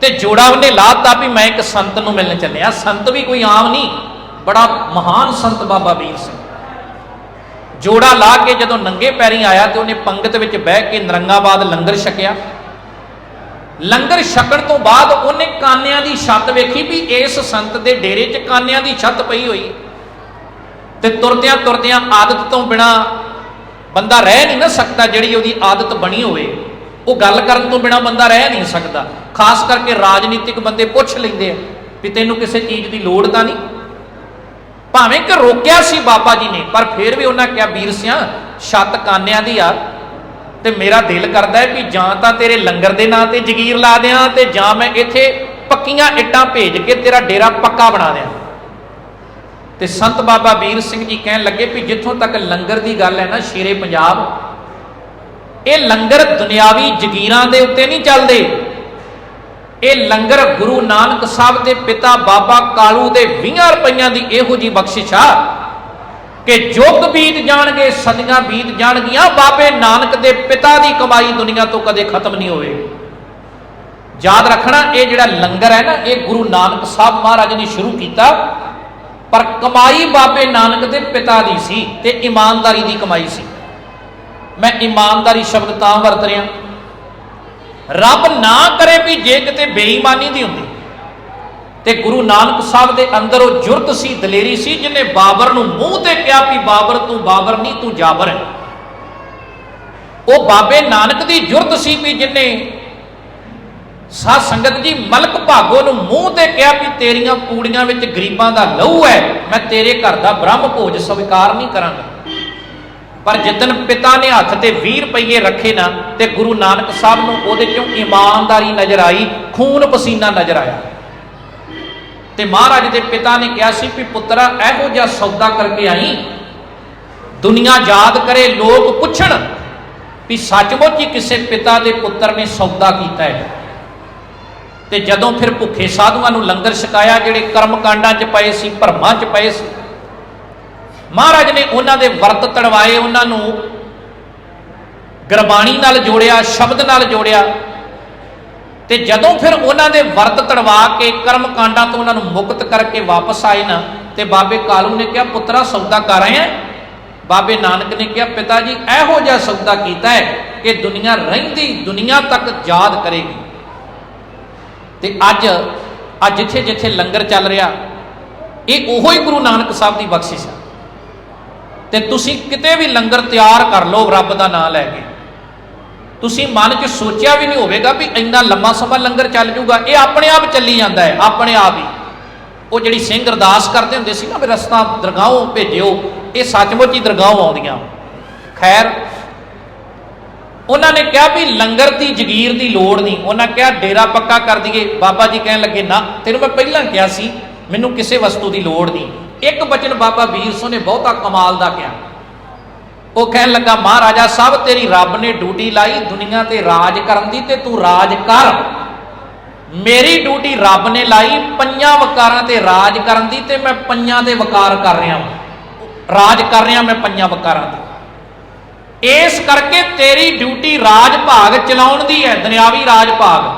ते जोड़ा उन्हें लाता भी मैं एक संत नूं मिलने चलिया। संत भी कोई आम नहीं, बड़ा महान संत बाबा बीर सिंह। जोड़ा ला के जदों नंगे पैरी आया तो उन्हें पंगत में बह के नरंगाबाद लंगर छकिया। लंगर छकण तो बाद उन्हें कानिया की छत वेखी भी इस संत के डेरे च कानिया की छत पई हुई, ते तुरदियां तुरदियां आदत तो बिना बंदा रह नहीं ना सकता, जिहड़ी उहदी आदत बनी होवे वो गल करन तो बिना बंदा रह नहीं सकता। खास करके राजनीतिक बंदे पुछ लैंदे भी तैनूं किसी चीज़ की लोड़ तां नहीं। भावें कि रोकिया सी बाबा जी ने, पर फिर भी उन्हें क्या वीर सिया छत कानिया दी आ, ते मेरा दिल करता है भी जां तां तेरे लंगर दे नां ते जगीर ला दियां ते जां मैं इत्थे पक्कियां इट्टां भेज के तेरा डेरा पक्का बना दियां। ते संत बाबा वीर सिंह जी कहन लगे भी जिथों तक लंगर की गल है ना शेरे पंजाब, ये लंगर दुनियावी जगीरां दे उत्ते नहीं चलदे, ये लंगर गुरु नानक साहब के पिता बाबा कालू के 20 रुपइयां की इहो जी बख्शिश आ कि युग बीत जाणगे, सदियां बीत जाणगियां, बाबे नानक के पिता की कमाई दुनिया तो कदे खत्म नहीं होवेगी। याद रखना ये जिहड़ा लंगर है ना, ये गुरु नानक साहब महाराज ने शुरू किया, पर कमाई बाबे नानक के पिता की सी ते ईमानदारी की कमाई सी। मैं ईमानदारी शब्द तां वरत रहा, रब ना करे भी जे किते बेईमानी दी हुंदी ते गुरु नानक साहब के अंदर वो जुरत सी, दलेरी सी, जिन्हें बाबर नूं मूँह ते कहा भी बाबर तू बाबर नहीं तू जाबर है। वो बाबे नानक की जुरत सी भी जिन्हें साध संगत जी मलक भागो नूं मूँह ते कहा भी तेरियां पूड़ियां विच गरीबां दा लहू है, मैं तेरे घर दा ब्रह्म भोज स्वीकार नहीं करांगा। पर जिदन पिता ने हथ ते 20 रुपये रखे ना, ते गुरु नानक साहब नूं उहदे चों ईमानदारी नजर आई, खून पसीना नजर आया। ते महाराज के पिता ने कहा सी भी पुत्रा इहो जिहा सौदा करके आई, दुनिया याद करे, लोग पुछण भी सचमुच ही किसी पिता के पुत्र ने सौदा किया है। ते जदों फिर भुखे साधुआं नूं लंगर छकाया, जिहड़े कर्म कांडां च पए सी, भरमां च पए सी, महाराज ने उन्हां दे वर्त तड़वाए, उन्हां नूं गुरबाणी नाल जोड़िया, शब्द नाल जोड़िया। ते जदों फिर उन्हां दे वर्त तड़वा के कर्म कांडां तो उन्हां नूं मुक्त करके वापस आए ना, ते बाबे कालू ने कहा पुत्रा सौदा कर आए हैं? बाबे नानक ने कहा पिता जी इहो जिहा सौदा कीता है कि दुनिया रहिंदी दुनिया तक याद करेगी। ते अज जिथे जिथे लंगर चल रहा, ये उहो ही गुरु नानक साहब की बख्शिश है। ते तुसीं किते भी लंगर तैयार कर लो रब का नाम लैके, तुसीं मन च सोचिया भी नहीं होगा भी इन्ना लंबा समा लंगर चल जूगा, ये अपने आप चली जाता है, अपने आप ही। वो जिहड़ी सिंह अरदास करते हुंदे सी ना भी रस्ता दरगाहों भेजिओ, ये सचमुच ही दरगाहों आउंदियां। खैर उन्होंने कहा भी लंगर की जगीर की लोड़ नहीं, उन्होंने कहा डेरा पक्का कर दिए। बाबा जी कह लगे ना, तेनों मैं पहला कहा सी मैनू किसी वस्तु की लोड़ नहीं। एक वचन बाबा वीर सिंह ने बहुता कमाल का कहा, वो कह लगा महाराजा साहब तेरी रब ने ड्यूटी लाई दुनिया ते राज करन दी, ते तू राज कर। मेरी ड्यूटी रब ने लाई 5 वकारां ते राज करन दी, ते मैं 5 दे वकार कर रहा, राज कर रहा मैं 5 वकारां ते। इस करके तेरी ड्यूटी राज भाग चलाउण दी है, दुनियावी राज भाग,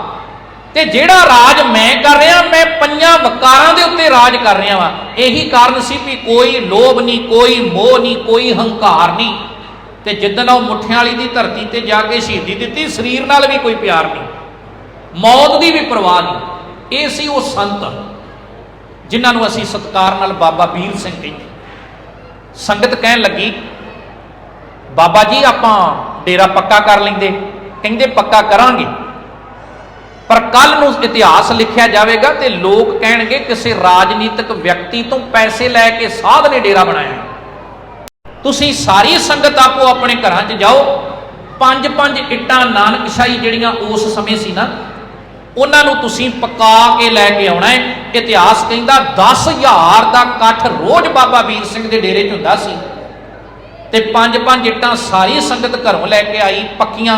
ते जिहड़ा राज मैं कर रहा मैं 5 वकारां दे उत्ते राज कर रहा वा। यही कारण सी भी कोई लोभ नहीं, कोई मोह नहीं, कोई हंकार नहीं। ते जिद्दन वो मुठियां वाली दी धरती ते जाके शहीदी दित्ती, शरीर नाल भी कोई प्यार नहीं, मौत की भी परवाह नहीं। ये सी वो संत जिन्होंने असीं सत्कार नाल बाबा वीर सिंह कहते। संगत कहन लगी बाबा जी आपां डेरा पक्का कर लेंदे, कहंदे पक्का करांगे, पर कल नूं इतिहास लिखिया जाएगा तो लोग कहेंगे किसी राजनीतिक व्यक्ति तो पैसे लैके साध ने डेरा बनाया। तुसीं सारी संगत आपो अपने घरां च जाओ, 5-5 इट्टां नानकशाही जिहड़ियां उस समय सी ना, उन्होंने तुसीं पका के लैके आउणा है। इतिहास कहंदा 10,000 का इकट्ठ रोज़ बाबा वीर सिंह के डेरे च हुंदा सी, ते 5-5 इट्टां सारी संगत घरों लैके आई पक्कियां।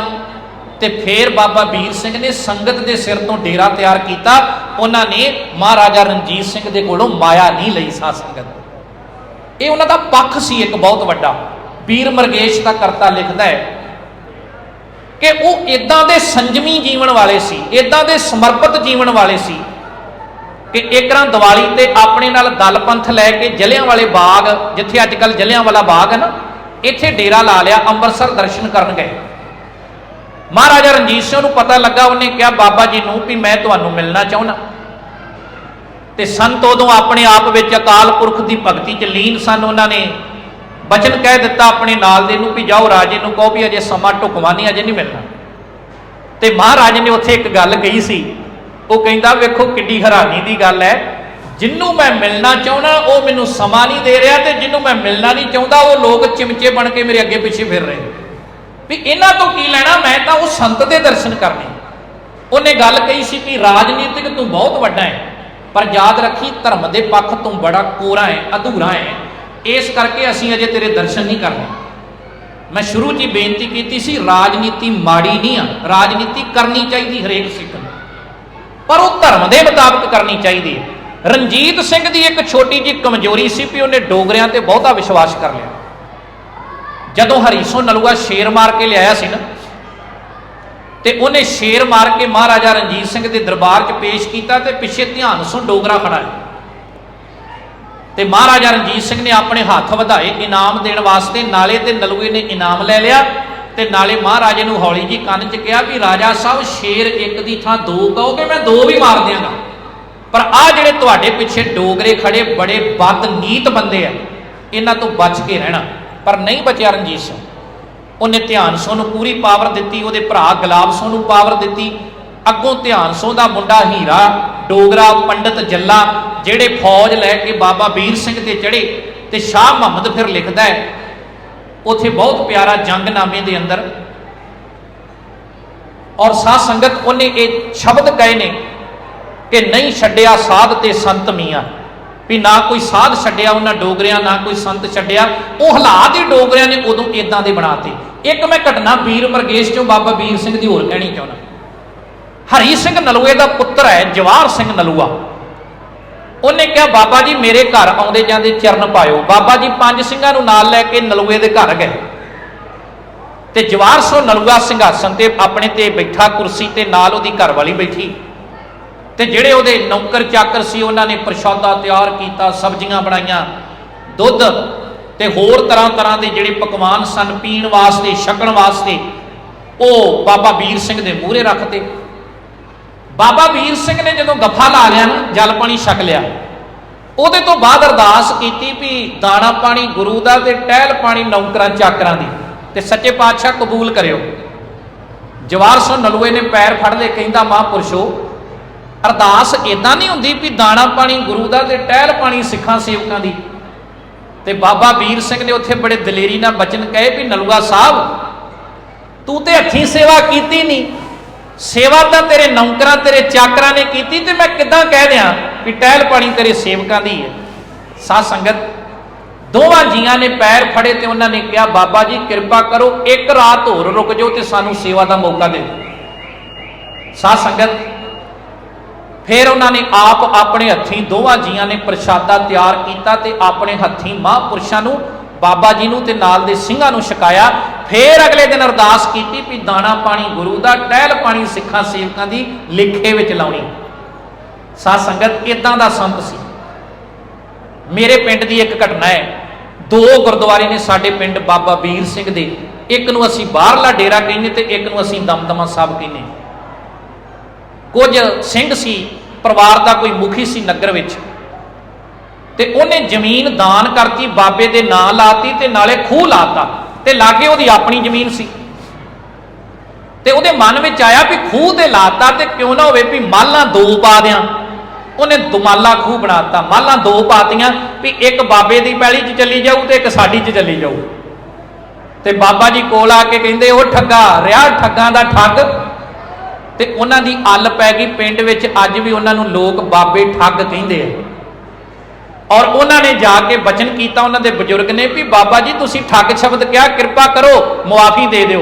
ते फिर बाबा वीर सिंह ने संगत के सिर तो डेरा तैयार किया। उन्होंने महाराजा रणजीत सिंह के कोलों माया नहीं लई। साध संगत ये उन्हों का पक्ष सी एक बहुत वड्डा। वीर मरगेश का करता लिखता है कि वो इदां दे संजमी जीवन वाले सी, इदां दे समर्पित जीवन वाले सी कि एक रात दिवाली ते अपने नाल दल पंथ लैके जलियांवाले बाग, जिथे अजकल जलियांवाला बाग है ना, इत्थे डेरा ला लिया, अंमृतसर दर्शन करन गए। महाराजा रणजीत सिंह नूं पता लगा, उन्हें कहा बाबा जी नूं भी मैं तुहानूं मिलना चाहुंदा। ते संत उदों अपने आप विच अकाल पुरख की भगती च लीन सन। उन्होंने बचन कह दिता अपने नाल दे नूं भी जाओ राजे नूं कहो भी अजे समा ढुकवा नहीं, अजे नहीं मिलना। ते महाराज ने उत्थे एक गल कही सी, वो कहंदा वेखो किड्डी हैरानी की गल है, जिन्हों मैं मिलना चाहना वो मैनू समा नहीं दे रहा, तो जिन्हों मैं मिलना नहीं चाहता वो लोग चिमचे बन के मेरे अगे पिछे फिर रहे भी इन्हों तो की लैना, मैं तो वो संत के दर्शन करने। उन्हें गल कही सी कि राजनीतिक तू बहुत वड्डा है, पर याद रखी धर्म के पक्ष तू बड़ा कोरा है, अधूरा है, इस करके असीं अजे तेरे दर्शन नहीं करने। मैं शुरू च बेनती की सी, राजनीति माड़ी नहीं आ, राजनीति करनी चाहिए हरेक सिख नूं, पर वो धर्म के मुताबिक करनी चाहिए। रणजीत सिंह की एक छोटी जी कमजोरी सी भी उन्हें डोगरियां ते बहुता विश्वास कर लिया। जदों हरीसों नलूआ शेर मार के लिया सी ना, ते उन्हें शेर मार के महाराजा रणजीत सिंह के दरबार च पेश किया, ते पिछे ध्यान सो डोगरा खड़ा है, ते महाराजा रणजीत सिंह ने अपने हाथ वधाए इनाम देने वास्ते, नाले ते नलूए ने इनाम ले लिया, ते नाले महाराजे नूं हौली जी कंन च कहा भी राजा साहब शेर एक दी थां दो कहोगे, मैं दो भी मार देंगा, पर आ जिहड़े तुहाडे पिछे डोगरे खड़े बड़े बदनीत बंदे आ, इन्हां तो बच के रहना। पर नहीं बचिया रणजीत सिंह, उन्हें ध्यान सो नूं पूरी पावर दी, उहदे भरा गुलाब सो नूं पावर दी। अगों ध्यान सो दा मुंडा हीरा डोगरा पंडित जल्ला जिहड़े फौज लैके बाबा वीर सिंह ते चढ़े, ते शाह मुहम्मद फिर लिखदा है उत्थे बहुत प्यारा जंगनामे दे अंदर, और साध संगत उन्हें ये शब्द कहे ने कि नहीं छड्डिया साध ते संत मियाँ, भी ना कोई साध छड्डिया उन्हें डोगरिया, ना कोई संत छड्डिया। वो हालात ही डोगरिया ने उदों इदां दे बनाते। एक मैं घटना वीर मरगेश चों बाबा वीर सिंह की होर कहनी चाहना। हरी सिंह नलूए का पुत्र है जवाहर सिंह नलूआ, उन्हें कहा बाबा जी मेरे घर आउंदे जांदे चरण पायो। बाबा जी 5 सिंघां नूं नाल लैके नलूए दे घर गए, ते जवाहर सिंह नलूआ सिंघासन ते अपने ते बैठा कुर्सी ते नाल उहदी घरवाली बैठी, ते जिहड़े उहदे नौकर चाकर सी उन्होंने प्रशादा तैयार किया, सब्जियां बनाईयां, दुध ते होर तरह तरह के जिहड़े पकवान सन पीण वास्ते छकण वास्ते, वो बाबा वीर सिंह दे मूहरे रखते। बाबा वीर सिंह ने जदों गफा ला लिया ना, जल पानी छक लिया, उहदे तो बाद अरदास की भी दाना पानी गुरु का ते टहल पानी नौकरां चाकरां दी, ते सच्चे पातशाह कबूल करियो। जवाहर सिंह नलूए ने पैर फड़ ले, कहंदा महापुरुषो अरदास इदां नहीं हुंदी भी दाना पानी गुरु का ते टहल पानी सिखां सेवकां दी। ते बाबा वीर सिंह ने उत्थे बड़े दलेरी नाल बचन कहे भी नलूआ साहब तू ते हथीं सेवा कीती नहीं, सेवा तो तेरे नौकरां तेरे चाकरां ने कीती, ते मैं किदां कह दियां कि टहल पानी तेरे सेवकां दी है। साध संगत दोवां जियां ने पैर फड़े ते उन्होंने कहा बाबा जी कृपा करो एक रात होर रुक जाओ ते सानू सेवा का मौका दे। साध संगत फिर उन्होंने आप अपने हथीं दोवां जियां ने प्रशादा तैयार किया, ते अपने हथीं महापुरुषां नूं बाबा जी नूं ते नाल दे सिंघां नूं छकाया। फिर अगले दिन अरदास की भी दाना पानी गुरु का टहल पानी सिखां सेवकां दी लिखे विच लाउणी। साध संगत इदां दा संत सी। मेरे पिंड दी एक घटना है, 2 गुरुद्वारे ने साडे पिंड बाबा वीर सिंह दे, एक नूं असीं बाहरला डेरा कहने ते एक नूं असीं दमदमा साहब कहने। कुछ सिंह सी परिवार का कोई मुखी सी नगर विच, ते उन्हें जमीन दान करती, बाबे दे नां लाती ते नाले खूह लाता, ते लागे उहदी अपनी जमीन सी। ते उहदे मन में आया भी खूह ते लाता ते क्यों ना होवे भी मालां 2 पा दियां। उन्हें दुमाला खूह बनाता, मालां 2 पातियां भी एक बाबे की पैली च चली जाऊ ते एक साडी च चली जाऊ। ते बाबा जी कोल आके कहंदे ओ ठग्गा रिहा ठग्गां दा ठग, ते उन्हां दी अल पै गई पिंड विच। अज भी उन्हां नूं लोक बाबे ठग कहिंदे आ, और उन्होंने जाके वचन किया उन्होंने दे बजुर्ग ने भी बाबा जी तुसी ठग शब्द क्या, कृपा करो मुआफी दे दिओ।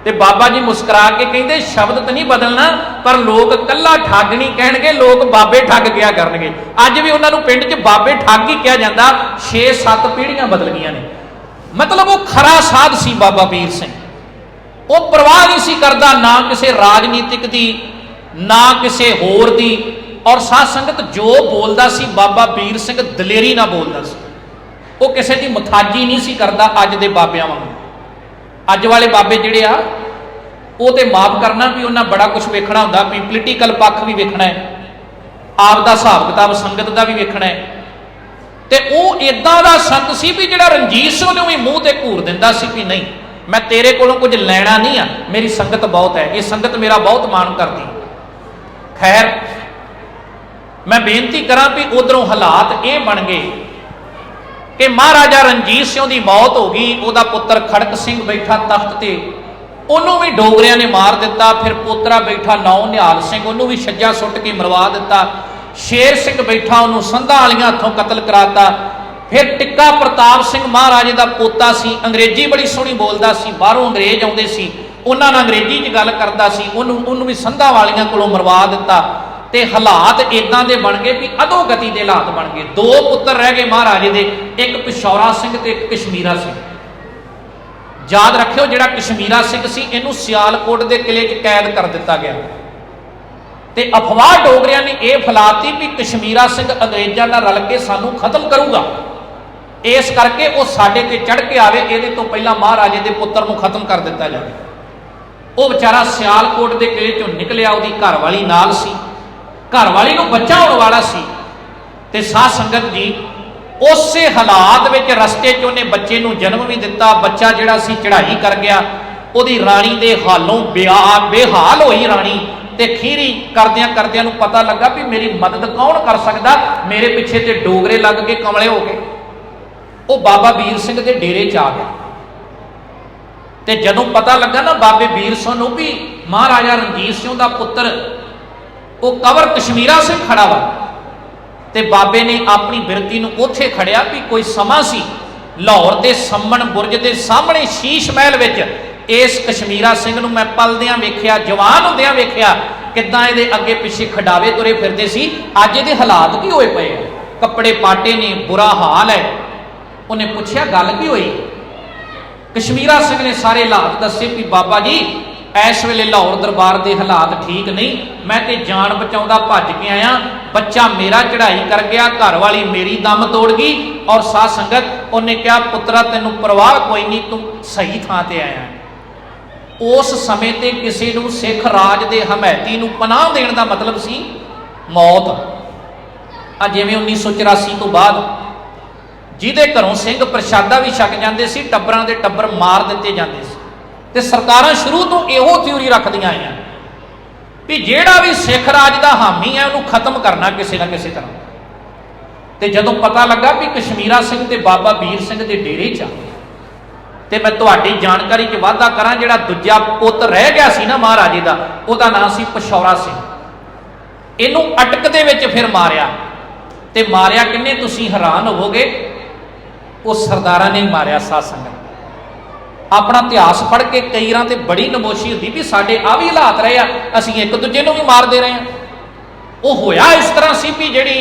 ते बाबा जी मुस्कुरा के कहते शब्द तो नहीं बदलना, पर लोग कला ठग नहीं कहणगे, लोग बाबे ठग क्या करनगे। अज भी उन्होंने पिंड च बाबे ठग ही कहा जाता। 6-7 पीढ़ियां बदल गई ने। मतलब वो खरा साध सी बाबा वीर सिंह, वो परवाह नहीं सी करता ना किसी राजनीतिक दी ना किसी होर दी। और साध संगत जो बोलता सी बाबा वीर सिंह दलेरी ना बोलता सी, वो किसी की मुथाजी नहीं सी करता अज दे बाबियां वांग। अज वाले बाबे जिहड़े आ वो तो माफ करना भी उन्हें बड़ा कुछ वेखना हुंदा, भी पोलीटिकल पक्ष भी वेखना है, आप दा हिसाब किताब संगत का भी वेखना है। तो वो इदां दा संत सी भी जिहड़ा रणजीत सिंह नूं भी मूँह ते घूर दिंदा सी भी नहीं मैं तेरे कोलों कुछ लैना नहीं आ, मेरी संगत बहुत है, ये संगत मेरा बहुत मान करती। खैर मैं बेनती करा भी उधरों हालात ये बन गए कि महाराजा रणजीत सिंह की मौत हो गई, वह पुत्र खड़क सिंह बैठा तख्त ते, उन्होंने भी डोगरिया ने मार दिता। फिर पोतरा बैठा नौ निहाल सिंह, उन्होंने भी छज्जा सुट के मरवा दिता। शेर सिंह बैठा, उन्होंने संधा वालियां हथों कतल कराता। फिर टिक्का प्रताप सिंह महाराजे का पोता सी, अंग्रेजी बड़ी सोहनी बोलता सी, बाहरों अंग्रेज आते सी, उन्होंने अंग्रेजी च गल करता सी, उन्होंने भी संधा वालियां कोलों मरवा दिता। ते हालात इदां दे बन गए भी अधोगति के हालात बन गए। दो पुत्र रह गए महाराजे दे, एक पिशौरा सिंह ते एक कश्मीरा सिंह। याद रखियो जिहड़ा कश्मीरा सिंह सी, इहनूं सियालकोट के किले च कैद कर दिता गया। ते अफवाह डोगरियां ने यह फैलाती भी कश्मीरा सिंह अंग्रेजों नाल रल के सानू खत्म करूगा, इस करके वो साडे ते चढ़ के आवे, ये तो पहला महाराजे के पुत्र को खत्म कर दिता जाए। वो बेचारा सियालकोट के किले चों निकलिया, उसकी घरवाली नाल सी, घरवाली को बच्चा होने वाला सी। ते साध संगत जी उस हालात में रस्ते च उन्हें बच्चे को जन्म भी दिता। बच्चा जिहड़ा सी चढ़ाई कर गया, उहदी राणी दे हालों बेहाल होई राणी। ते खीरी करदियां करदियां नूं पता लगा भी मेरी मदद कौन कर सकदा, मेरे पिछे ते डोगरे लग के कमले हो गए। वो बाबा वीर सिंह के डेरे च आ गया। ते जदों पता लगा ना बाबे वीर सिंह नूं भी महाराजा रणजीत सिंह का पुत्र वो कवर कश्मीरा सिंह खड़ा वा, ते बाबे ने अपनी बिरती नूं उत्थे खड़िया भी कोई समा सी, लाहौर के सम्मन बुरज के सामने शीश महल विच इस कश्मीरा सिंह नूं मैं पलदियां वेख्या, जवान होंदियां वेख्या, किदां इहदे अगे पिछे खडावे तुरे फिरदे सी। अज इहदे हालात की होए पए, कपड़े पाटे ने, बुरा हाल है। उन्हें पूछया गल की हुई, कश्मीरा सिंह ने सारे हालात दसे भी बाबा जी इस वेले लाहौर दरबार के हालात ठीक नहीं, मैं तो जान बचाउंदा भज के आया, बच्चा मेरा चढ़ाई कर गया, घरवाली मेरी दम तोड़ गई। और साध संगत उन्हें कहा पुत्रा तेनों परवाह कोई नहीं, तू सही थां ते आया। उस समय ते किसी नूं सिख राज के हमैती नूं पनाह देण दा मतलब सी मौत। आ जिवें 1984 तो बाद जिहदे घरों सिंह प्रशादा भी छक जाते सी, टब्बरां दे टब्बर मार दिते जाते सी। ते सरकारां शुरू तो इहो थ्योरी रखदियां आईयां भी जिहड़ा भी सिख राज का हामी है उन्होंने खत्म करना किसी ना किसी तरह। ते जदों पता लगा भी कश्मीरा सिंह ते बाबा वीर सिंह के डेरे च, ते मैं तुहाडी जानकारी च वाधा करा, जिहड़ा दूजा पुੱਤ रह गया सी ना महाराजे का, उसका नाम सी पिशौरा सिंह। इनू अटकदे विच फिर मारिया, ते मारिया किन्ने तुसीं हैरान होवोगे, वो सरदारां ने मारिया। साध संगत अपना इतिहास पढ़ के कई रां ते बड़ी नमोशी होती भी साडे आ भी हालात रहे आ, असीं एक दूजे नूं भी मारदे रहे हैं। वो होया इस तरह सी भी जिहड़ी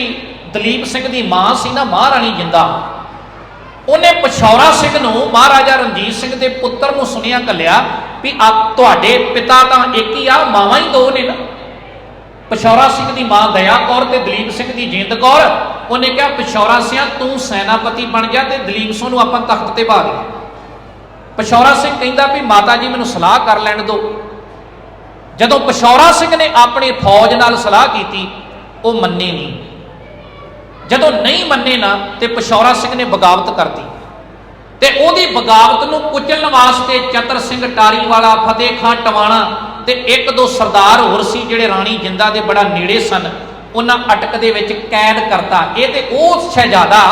दलीप सिंह की मां सी ना महाराणी जिंदा, उन्हें पिशौरा सिंह नूं महाराजा रणजीत सिंह के पुत्र नूं सुनिया घल्लिया भी आप तुहाडे पिता तां एक ही आ, मावां ही दो ने ना। पिशौरा सिंह की मां दया कौर ते दलीप सिंह की जिंद कौर। उन्हें कहा पिशौरा सिंह तू सैनापति बन जा ते दलीप सिंह नूं आपां तख्त ते पा दे। पिशौरा सिंह कहता भी माता जी मैनूं सलाह कर लैण दो। जदों पिशौरा सिंह ने अपनी फौज नाल सलाह की, वो मन्ने नहीं। जदों नहीं मन्ने ना तो पिशौरा सिंह ने बगावत कर दी, ते ओहदी बगावत नूं कुचलण वास्ते चतर सिंह टारीवाला, फतेह खां टवाणा ते एक दो सरदार होर सी जिहड़े राणी जिंदा दे बड़ा नेड़े सन, उन्हां अटक दे विच कैद करता। ये ते ओह शहजादा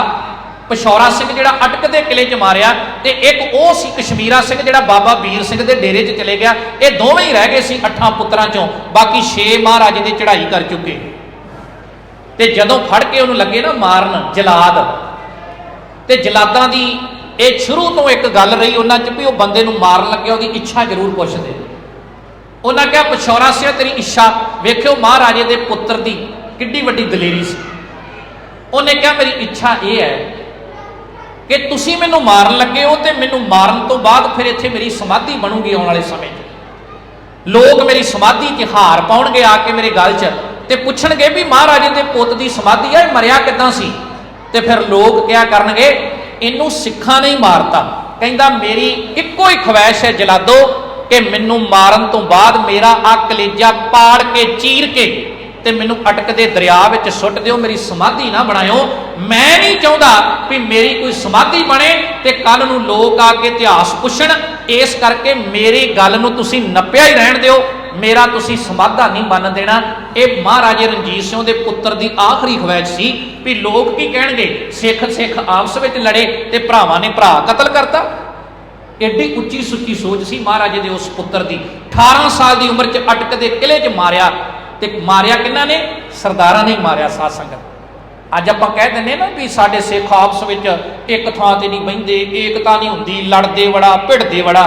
पिशौरा सिंह जिहड़ा अटक दे किले च मारिया, ते एक ओह सी कश्मीरा सिंह जिहड़ा बाबा वीर सिंह दे डेरे च चले गया। ये दोवें ही रह गए सी 8 पुत्रां चों, बाकी 6 महाराजे दी चढ़ाई कर चुके। ते जदों फड़ के उन्होंने लगे ना मारन जलाद, ते जलादां दी ये शुरू तो एक गल रही उन्हां च भी वो बंदे नूं मारन लगे उसकी इच्छा जरूर पुछदे। उन्हें कहा पिशौरा सिंह तेरी इच्छा वेखियो, महाराजे के पुत्र की किड्डी वड्डी दलेरी सी। उन्हें कहा मेरी इच्छा यह है कि तुसीं मैनूं मारन लगे हो, तो मैनूं मारन तो बाद फिर इत्थे मेरी समाधि बनूगी। आने वाले समय लोग मेरी समाधि च हार पाउणगे आके मेरे गल च, ते पुछणगे भी महाराजे के पुत की समाधि है, मरिया किदां सी। ते फिर लोग क्या करनगे, इनू सिखां ने ही मारता। कहंदा मेरी इक्को ही ख्वाहिश है जलादो कि मैनू मारन तो बाद मेरा आ कलेजा पाड़ के चीर के ते मैनू अटकदे दरिया विच सुट दिओ, मेरी समाधि ना बनाओ। मैं नहीं चाहता भी मेरी कोई समाधि बने ते कल नूं लोग आके इतिहास पुछण, इस करके मेरी गल नूं तुसीं नप्पिया ही रहण दिओ, मेरा तुसी समाधा नहीं मन देना। ये महाराजे रणजीत सिंह के पुत्र की आखिरी ख्वाहिश सी भी लोग की कहणगे सिख सिख आपस में लड़े तो भरावां ने भरा कतल करता। एडी उच्ची सुच्ची सोच सी महाराजे के उस पुत्र की। 18 साल की उम्र च अटक के किले च मारिया, तो मारिया किन्हां ने? सरदारां ने मारिया। साध संगत अज आप कह दें ना भी साडे सिख आपस में एक थां ते नहीं बहिंदे, एकता नहीं हुंदी, लड़दे बड़ा भिड़दे बड़ा।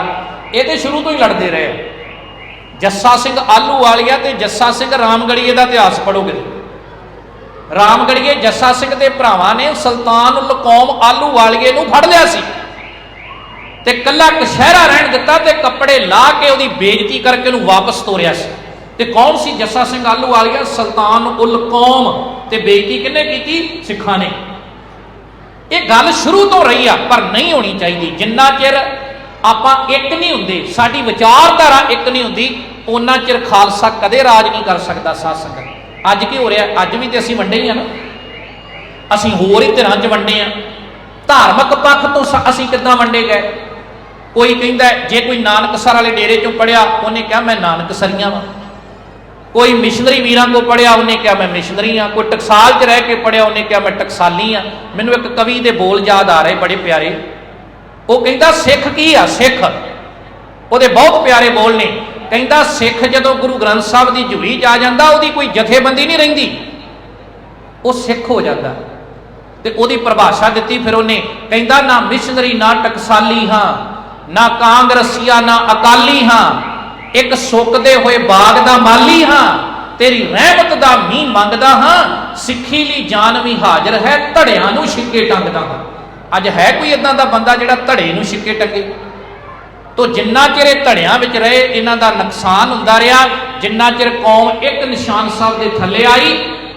ये तो शुरू तो ही लड़ते रहे। जस्सा सिंह आलूवालिया ते जस्सा सिंह रामगढ़ीए का इतिहास पढ़ोगे। रामगढ़ीए जस्सा सिंह के भरावां ने सुल्तान उल कौम आलूवालिए नूं फड़ लिया सी ते कल्ला कशहरा रहन दिता ते कपड़े ला के उहदी बेइज्जती करके उहनूं वापस तोरिया सी। ते कौन सी जस्सा सिंह आलूवालिया? सुल्तान उल कौम। ते बेइज्जती किन्ने कीती? सिखां ने। ये गल शुरू तो रही आ पर नहीं होनी चाहिए। जिन्ना चिर आपां एक नहीं हुंदे, साडी विचारधारा एक नहीं हुंदी, उन्ना चिर खालसा कदे राज नहीं कर सकदा। साध संगत अज की हो रहा? अज भी तो असीं वंडे ही आ ना, असीं होर ही धिरां च वंडे आ। धार्मिक पक्ष तो असीं किद्दां वंडे गए? कोई कहता है जे कोई नानकसर वाले डेरे चों पढ़िया उन्हें कहा मैं नानकसरियां वां, कोई मिशनरी वीरां को पढ़िया उन्हें कहा मैं मिशनरी हाँ, कोई टकसाल च रह के पढ़िया उन्हें कहा मैं टकसाली हाँ। मैनूं एक कवि के बोल याद आ रहे बड़े प्यारे। वो कहता सिख की आ? सिख ਉਹਦੇ बहुत प्यारे बोल ने। कहता सिख जदों गुरु ग्रंथ साहब की झुली च आ जाता ਉਹਦੀ कोई जथेबंदी नहीं रहिंदी, वो सिख हो जाता। तो ਉਹਦੀ परिभाषा दी फिर उन्हें कहता ना मिशनरी ना टकसाली हाँ, ना कांग्रेसिया ना अकाली हाँ, एक सुकदे हुए बाग दा माली हाँ, तेरी रहमत दा मींह मंगदा हाँ, सिक्खी ली जान भी हाजिर है, धड़ियां नूं छिक्के टंगदा हाँ। अज है कोई इदां दा बंदा जिहड़ा धड़े नूं छिक्के टंगे? तो जिन्ना चिर धड़ियां विच रहे इन्हां दा नुकसान हुंदा रहा। जिन्ना चिर कौम एक निशान साहब दे थल्ले आई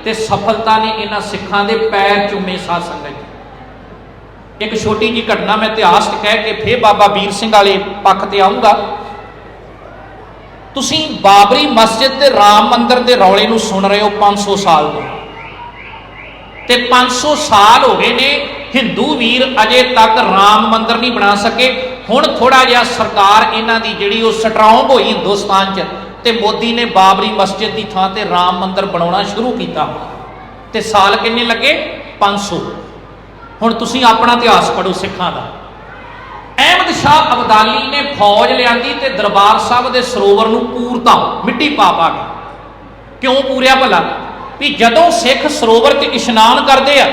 ते सफलता ने इन्हां सिखां दे पैर चुमे। साध संगत एक छोटी जी घटना मैं इतिहास कह के फिर बाबा वीर सिंह वाले पक्ष ते आऊँगा। तुसीं बाबरी मस्जिद ते राम मंदिर के रौले नूं सुन रहे हो 500 साल तो, ते 500 साल हो गए ने हिंदू वीर अजे तक राम मंदिर नहीं बना सके। हुण थोड़ा जिहा सरकार इन्हां दी जिहड़ी वो स्ट्रॉन्ग होई हिंदुस्तान च, ते मोदी ने बाबरी मस्जिद की थां ते राम मंदिर बनाउणा शुरू किया। ते साल किन्ने लगे? 500। हुण तुसीं अपना इतिहास पढ़ो सिखां दा। अहमद शाह अब्दाली ने फौज लियांदी ते दरबार साहब के सरोवर नूं पूरता मिट्टी पा पा के। क्यों पूरिया भला? भी जदों सिख सरोवर ते इशनान करते आ,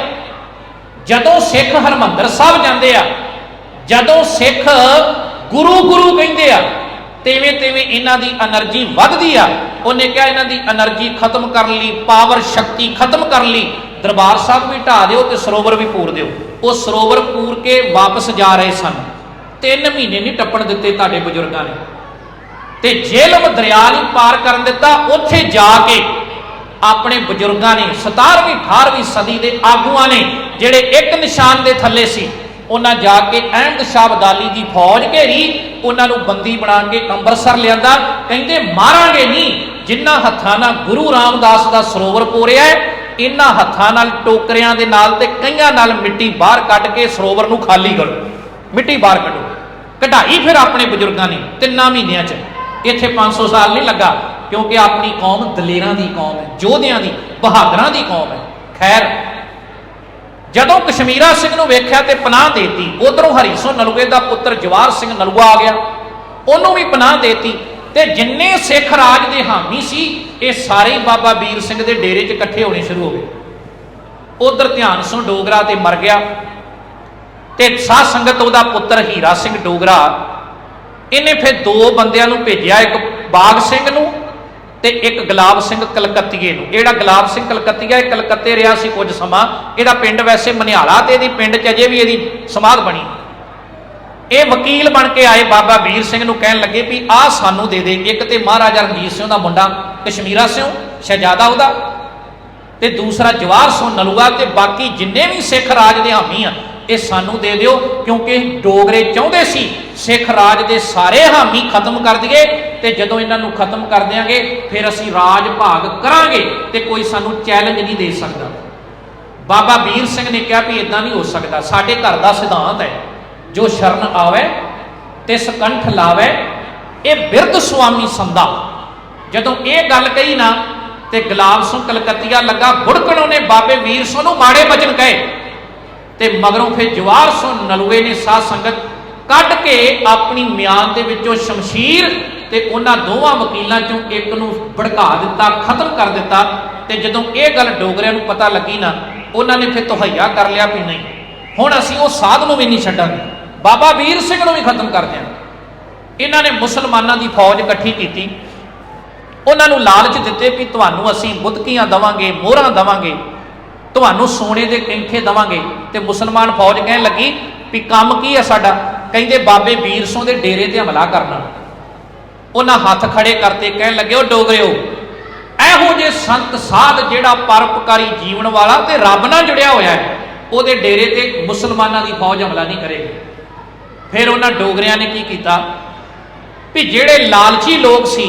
जदों सिख हरमंदर साहब जाते आ, जदों सिख गुरु गुरु कहते आ, तिवें तिवें इन्हां दी एनर्जी वधदी आ। उन्हें कहा इन्हां दी एनर्जी खत्म कर ली, पावर शक्ति खत्म कर ली, दरबार साहब भी ढा दिओ ते सरोवर भी पूर दिओ। वो सरोवर पूर के वापस जा रहे सन। 3 महीने नहीं टप्पण दिते तुहाडे बजुर्गां ने, ते झेलम दरिया नहीं पार करन दिता। उत्थे जाके अपने बजुर्गां ने 17वीं 18वीं सदी के आगुआं ने जिहड़े एक निशान के थल्ले सी, उन्हां जाके अहमद शाह अब्दाली की फौज घेरी, उन्होंने बंदी बना के अंमृतसर लिया। कहते मारांगे नहीं जिन्हां हत्थां नाल गुरु रामदास का सरोवर पोरिया है, इन्हां हत्थां नाल टोकरियां दे नाल ते कईयां नाल मिट्टी बाहर कढ के सरोवर नूं खाली करो, मिट्टी बाहर कढो। कढ़ाई फिर अपने बजुर्गों ने 3 महीनों च। इत्थे 500 साल नहीं लगा, क्योंकि अपनी कौम दलेरां दी कौम है, योधियां दी, बहादरां दी कौम है। खैर जदों कश्मीरा सिंह नूं वेख्या ते पनाह देती, उधरों हरी सिंह नलूए का पुत्र जवाहर सिंह नलूआ आ गया, उन्होंने भी पनाह देती। ते जिन्ने सिख राज के हामी सी ये सारे बाबा वीर सिंह के डेरे च इकट्ठे होने शुरू हो गए। उधर ध्यान सिंह डोगरा ते मर गया, ते साध संगत उहदा पुत्र हीरा सिंह डोगरा, इन्हें फिर 2 बंदियां नूं भेजिया, एक बाग सिंह नूं ते एक गुलाब सिंह कलकत्तीए नूं। इहड़ा गुलाब सिंह कलकत्तीआ ये कलकत्ते रहा सी कुछ समा, इहदा पिंड वैसे मनिहाला ते इहदी पिंड च अजे भी इहदी समाध बनी। ये वकील बन के आए बाबा वीर सिंह नूं, कहण लगे भी आ सानू दे दे। एक ते महाराजा रणजीत सिंह दा मुंडा कश्मीरा सिंह शहजादा उहदा, ते दूसरा जवाहर सिंह नलूआ, ते बाकी जिन्ने भी सिख राज दे हामी आ ये सानू दे दिओ, क्योंकि डोगरे चाहुंदे सी सिख राज दे सारे हामी खत्म कर दिए, ते जदों इन्हां नूं खत्म कर देंगे फिर असीं राज भाग करांगे ते कोई सानू चैलेंज नहीं दे सकदा। बाबा वीर सिंह ने कहा भी इदां नहीं हो सकता, साडे घर दा सिद्धांत है जो शरण आवे तिस कंठ लावे, ये बिरध स्वामी संदा। ਜਦੋਂ ਇਹ ਗੱਲ ਕਹੀ ਨਾ ਤੇ ਗੁਲਾਬ ਸਿੰਘ ਕਲਕੱਤੀਆ ਲੱਗਾ ਬੁੜਕਣ, ਉਹਨੇ ਬਾਬੇ ਵੀਰ ਸਿੰਘ ਨੂੰ ਮਾੜੇ ਬਚਨ ਕਹੇ ਤੇ ਮਗਰੋਂ ਫਿਰ ਜਵਾਹਰ ਸਿੰਘ ਨਲੂਏ ਨੇ ਸਾਧ ਸੰਗਤ ਕੱਢ ਕੇ ਆਪਣੀ ਮਿਆਨ ਦੇ ਵਿੱਚੋਂ ਸ਼ਮਸ਼ੀਰ ਤੇ ਉਹਨਾਂ ਦੋਵਾਂ ਵਕੀਲਾਂ ਚੋਂ ਇੱਕ ਨੂੰ ਭੜਕਾ ਦਿੱਤਾ, ਖਤਮ ਕਰ ਦਿੱਤਾ। ਤੇ ਜਦੋਂ ਇਹ ਗੱਲ ਡੋਗਰਿਆਂ ਨੂੰ ਪਤਾ ਲੱਗੀ ਨਾ, ਉਹਨਾਂ ਨੇ ਫਿਰ ਤਹਈਆ ਕਰ ਲਿਆ ਵੀ ਨਹੀਂ, ਹੁਣ ਅਸੀਂ ਉਹ ਸਾਧ ਨੂੰ ਵੀ ਨਹੀਂ ਛੱਡਾਂਗੇ, ਬਾਬਾ ਵੀਰ ਸਿੰਘ ਨੂੰ ਵੀ ਖਤਮ ਕਰ ਦਿਆਂਗੇ। ਇਹਨਾਂ ਨੇ ਮੁਸਲਮਾਨਾਂ ਦੀ ਫੌਜ ਇਕੱਠੀ ਕੀਤੀ, ਉਹਨਾਂ ਨੂੰ ਲਾਲਚ ਦਿੱਤੇ ਵੀ ਤੁਹਾਨੂੰ ਅਸੀਂ ਬੁੱਧਕੀਆਂ ਦੇਵਾਂਗੇ, ਮੋਹਰਾਂ ਦੇਵਾਂਗੇ, ਤੁਹਾਨੂੰ ਸੋਨੇ ਦੇ ਕੈਂਠੇ ਦੇਵਾਂਗੇ। ਤੇ ਮੁਸਲਮਾਨ ਫੌਜ ਕਹਿਣ ਲੱਗੀ ਵੀ ਕੰਮ ਕੀ ਹੈ ਸਾਡਾ? ਕਹਿੰਦੇ ਬਾਬੇ ਵੀਰ ਸਿੰਘ ਦੇ ਡੇਰੇ ਤੇ ਹਮਲਾ ਕਰਨਾ। ਉਹਨਾਂ ਹੱਥ ਖੜੇ ਕਰਤੇ, ਕਹਿਣ ਲੱਗੇ ਉਹ ਡੋਗਰਿਓ, ਇਹੋ ਜਿਹੇ ਸੰਤ ਸਾਧ ਜਿਹੜਾ ਪਰਉਪਕਾਰੀ ਜੀਵਨ ਵਾਲਾ ਤੇ ਰੱਬ ਨਾਲ ਜੁੜਿਆ ਹੋਇਆ ਹੈ, ਉਹਦੇ ਡੇਰੇ ਤੇ ਮੁਸਲਮਾਨਾਂ ਦੀ ਫੌਜ ਹਮਲਾ ਨਹੀਂ ਕਰੇਗੀ। ਫਿਰ ਉਹਨਾਂ ਡੋਗਰਿਆਂ ਨੇ ਕੀ ਕੀਤਾ ਵੀ ਜਿਹੜੇ ਲਾਲਚੀ ਲੋਕ ਸੀ,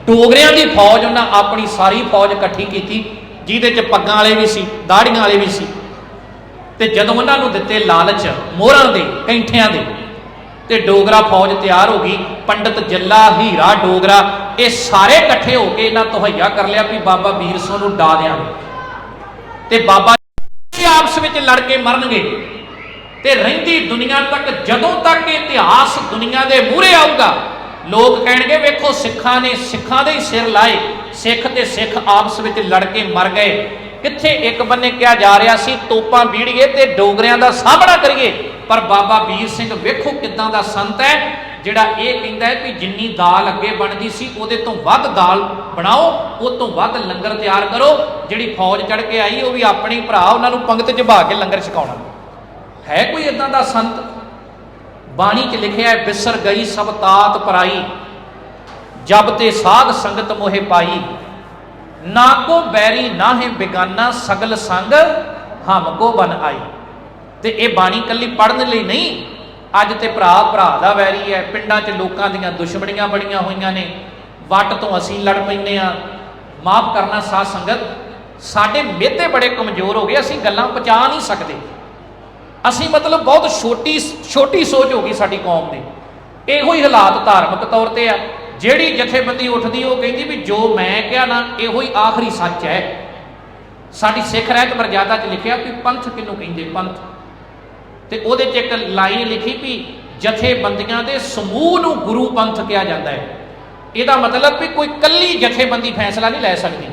ਡੋਗਰਿਆਂ ਦੀ ਫੌਜ ਉਹਨਾਂ ਆਪਣੀ ਸਾਰੀ ਫੌਜ ਇਕੱਠੀ ਕੀਤੀ, ਜਿਹਦੇ ਚ ਪੱਗਾਂ ਵਾਲੇ ਵੀ ਸੀ, ਦਾੜੀਆਂ ਵਾਲੇ ਵੀ ਸੀ। ਤੇ ਜਦੋਂ ਉਹਨਾਂ ਨੂੰ ਦਿੱਤੇ ਲਾਲਚ ਮੋਹਰਾਂ ਦੇ, ਕੈਂਠਿਆਂ ਦੇ, ਤੇ ਡੋਗਰਾ ਫੌਜ ਤਿਆਰ ਹੋ ਗਈ। ਪੰਡਤ ਜੱਲਾ, ਹੀਰਾ ਡੋਗਰਾ, ਇਹ ਸਾਰੇ ਇਕੱਠੇ ਹੋ ਕੇ ਇਹਨਾਂ ਤਹਈਆ ਕਰ ਲਿਆ ਵੀ ਬਾਬਾ ਵੀਰ ਸਿੰਘ ਨੂੰ ਡਾ ਦਿਆਂਗੇ ਤੇ ਬਾਬਾ ਆਪਸ ਵਿੱਚ ਲੜ ਕੇ ਮਰਨਗੇ। ਤੇ ਰਹਿੰਦੀ ਦੁਨੀਆ ਤੱਕ, ਜਦੋਂ ਤੱਕ ਇਤਿਹਾਸ ਦੁਨੀਆ ਦੇ ਮੂਹਰੇ ਆਊਗਾ, ਲੋਕ ਕਹਿਣਗੇ ਵੇਖੋ ਸਿੱਖਾਂ ਨੇ ਸਿੱਖਾਂ ਦੇ ਹੀ ਸਿਰ ਲਾਏ, ਸਿੱਖ ਤੇ ਸਿੱਖ ਆਪਸ ਵਿੱਚ ਲੜ ਕੇ ਮਰ ਗਏ। ਕਿੱਥੇ ਇੱਕ ਬੰਨੇ ਕਿਹਾ ਜਾ ਰਿਹਾ ਸੀ ਤੋਪਾਂ ਬੀੜੀਏ ਤੇ ਡੋਗਰਿਆਂ ਦਾ ਸਾਹਮਣਾ ਕਰੀਏ, ਪਰ ਬਾਬਾ ਵੀਰ ਸਿੰਘ ਵੇਖੋ ਕਿੱਦਾਂ ਦਾ ਸੰਤ ਹੈ ਜਿਹੜਾ ਇਹ ਕਹਿੰਦਾ ਹੈ ਕਿ ਜਿੰਨੀ ਦਾਲ ਅੱਗੇ ਬਣਦੀ ਸੀ ਉਹਦੇ ਤੋਂ ਵੱਧ ਦਾਲ ਬਣਾਓ, ਉਹ ਤੋਂ ਵੱਧ ਲੰਗਰ ਤਿਆਰ ਕਰੋ। ਜਿਹੜੀ ਫੌਜ ਚੜ ਕੇ ਆਈ ਉਹ ਵੀ ਆਪਣੇ ਭਰਾ, ਉਹਨਾਂ ਨੂੰ ਪੰਗਤ 'ਚ ਬਹਾ ਕੇ ਲੰਗਰ ਛਕਾਉਣਾ। ਹੈ ਕੋਈ ਇਦਾਂ ਦਾ ਸੰਤ? ਬਾਣੀ 'ਚ ਲਿਖਿਆ ਹੈ ਬਿਸਰ ਗਈ ਸਭ ਤਾਤ ਪਰਾਈ, ਜਬ ਤੇ ਸਾਧ ਸੰਗਤ ਮੋਹਿ ਪਾਈ, ਨਾ ਕੋ ਬੈਰੀ ਨਾ ਹੈ ਬੇਗਾਨਾ, ਸਗਲ ਸੰਗ ਹਮ ਕੋ ਬਨ ਆਈ। ਤੇ ਇਹ ਬਾਣੀ ਕੱਲੀ ਪੜ੍ਹਨ ਲਈ ਨਹੀਂ, ਅੱਜ ਤੇ ਭਰਾ ਭਰਾ ਦਾ ਵੈਰੀ ਹੈ, ਪਿੰਡਾਂ 'ਚ ਲੋਕਾਂ ਦੀਆਂ ਦੁਸ਼ਮਣੀਆਂ ਬੜੀਆਂ ਹੋਈਆਂ ਨੇ, ਵੱਟ ਤੋਂ ਅਸੀਂ ਲੜ ਪੈਂਦੇ ਹਾਂ। ਮਾਫ ਕਰਨਾ ਸਾਧ ਸੰਗਤ, ਸਾਡੇ ਮਿਹਦੇ ਬੜੇ ਕਮਜ਼ੋਰ ਹੋ ਗਏ, ਅਸੀਂ ਗੱਲਾਂ ਪਹੁੰਚਾ ਨਹੀਂ ਸਕਦੇ। ਅਸੀਂ ਮਤਲਬ ਬਹੁਤ ਛੋਟੀ ਸੋਚ ਹੋ ਗਈ ਸਾਡੀ ਕੌਮ ਦੀ। ਇਹੋ ਹੀ ਹਾਲਾਤ ਧਾਰਮਿਕ ਤੌਰ ਤੇ ਆ। ਜਿਹੜੀ ਜਥੇਬੰਦੀ ਉੱਠਦੀ ਉਹ ਕਹਿੰਦੀ ਵੀ ਜੋ ਮੈਂ ਕਿਹਾ ਨਾ ਇਹੋ ਹੀ ਆਖਰੀ ਸੱਚ ਹੈ। ਸਾਡੀ ਸਿੱਖ ਰਹਿਤ ਮਰਜ਼ਾਦਾ 'ਚ ਲਿਖਿਆ ਵੀ ਪੰਥ ਕਿਹਨੂੰ ਕਹਿੰਦੇ, ਪੰਥ। ਤੇ ਉਹਦੇ 'ਚ ਇੱਕ ਲਾਈਨ ਲਿਖੀ ਵੀ ਜਥੇਬੰਦੀਆਂ ਦੇ ਸਮੂਹ ਨੂੰ ਗੁਰੂ ਪੰਥ ਕਿਹਾ ਜਾਂਦਾ ਹੈ। ਇਹਦਾ ਮਤਲਬ ਵੀ ਕੋਈ ਇਕੱਲੀ ਜਥੇਬੰਦੀ ਫੈਸਲਾ ਨਹੀਂ ਲੈ ਸਕਦੀ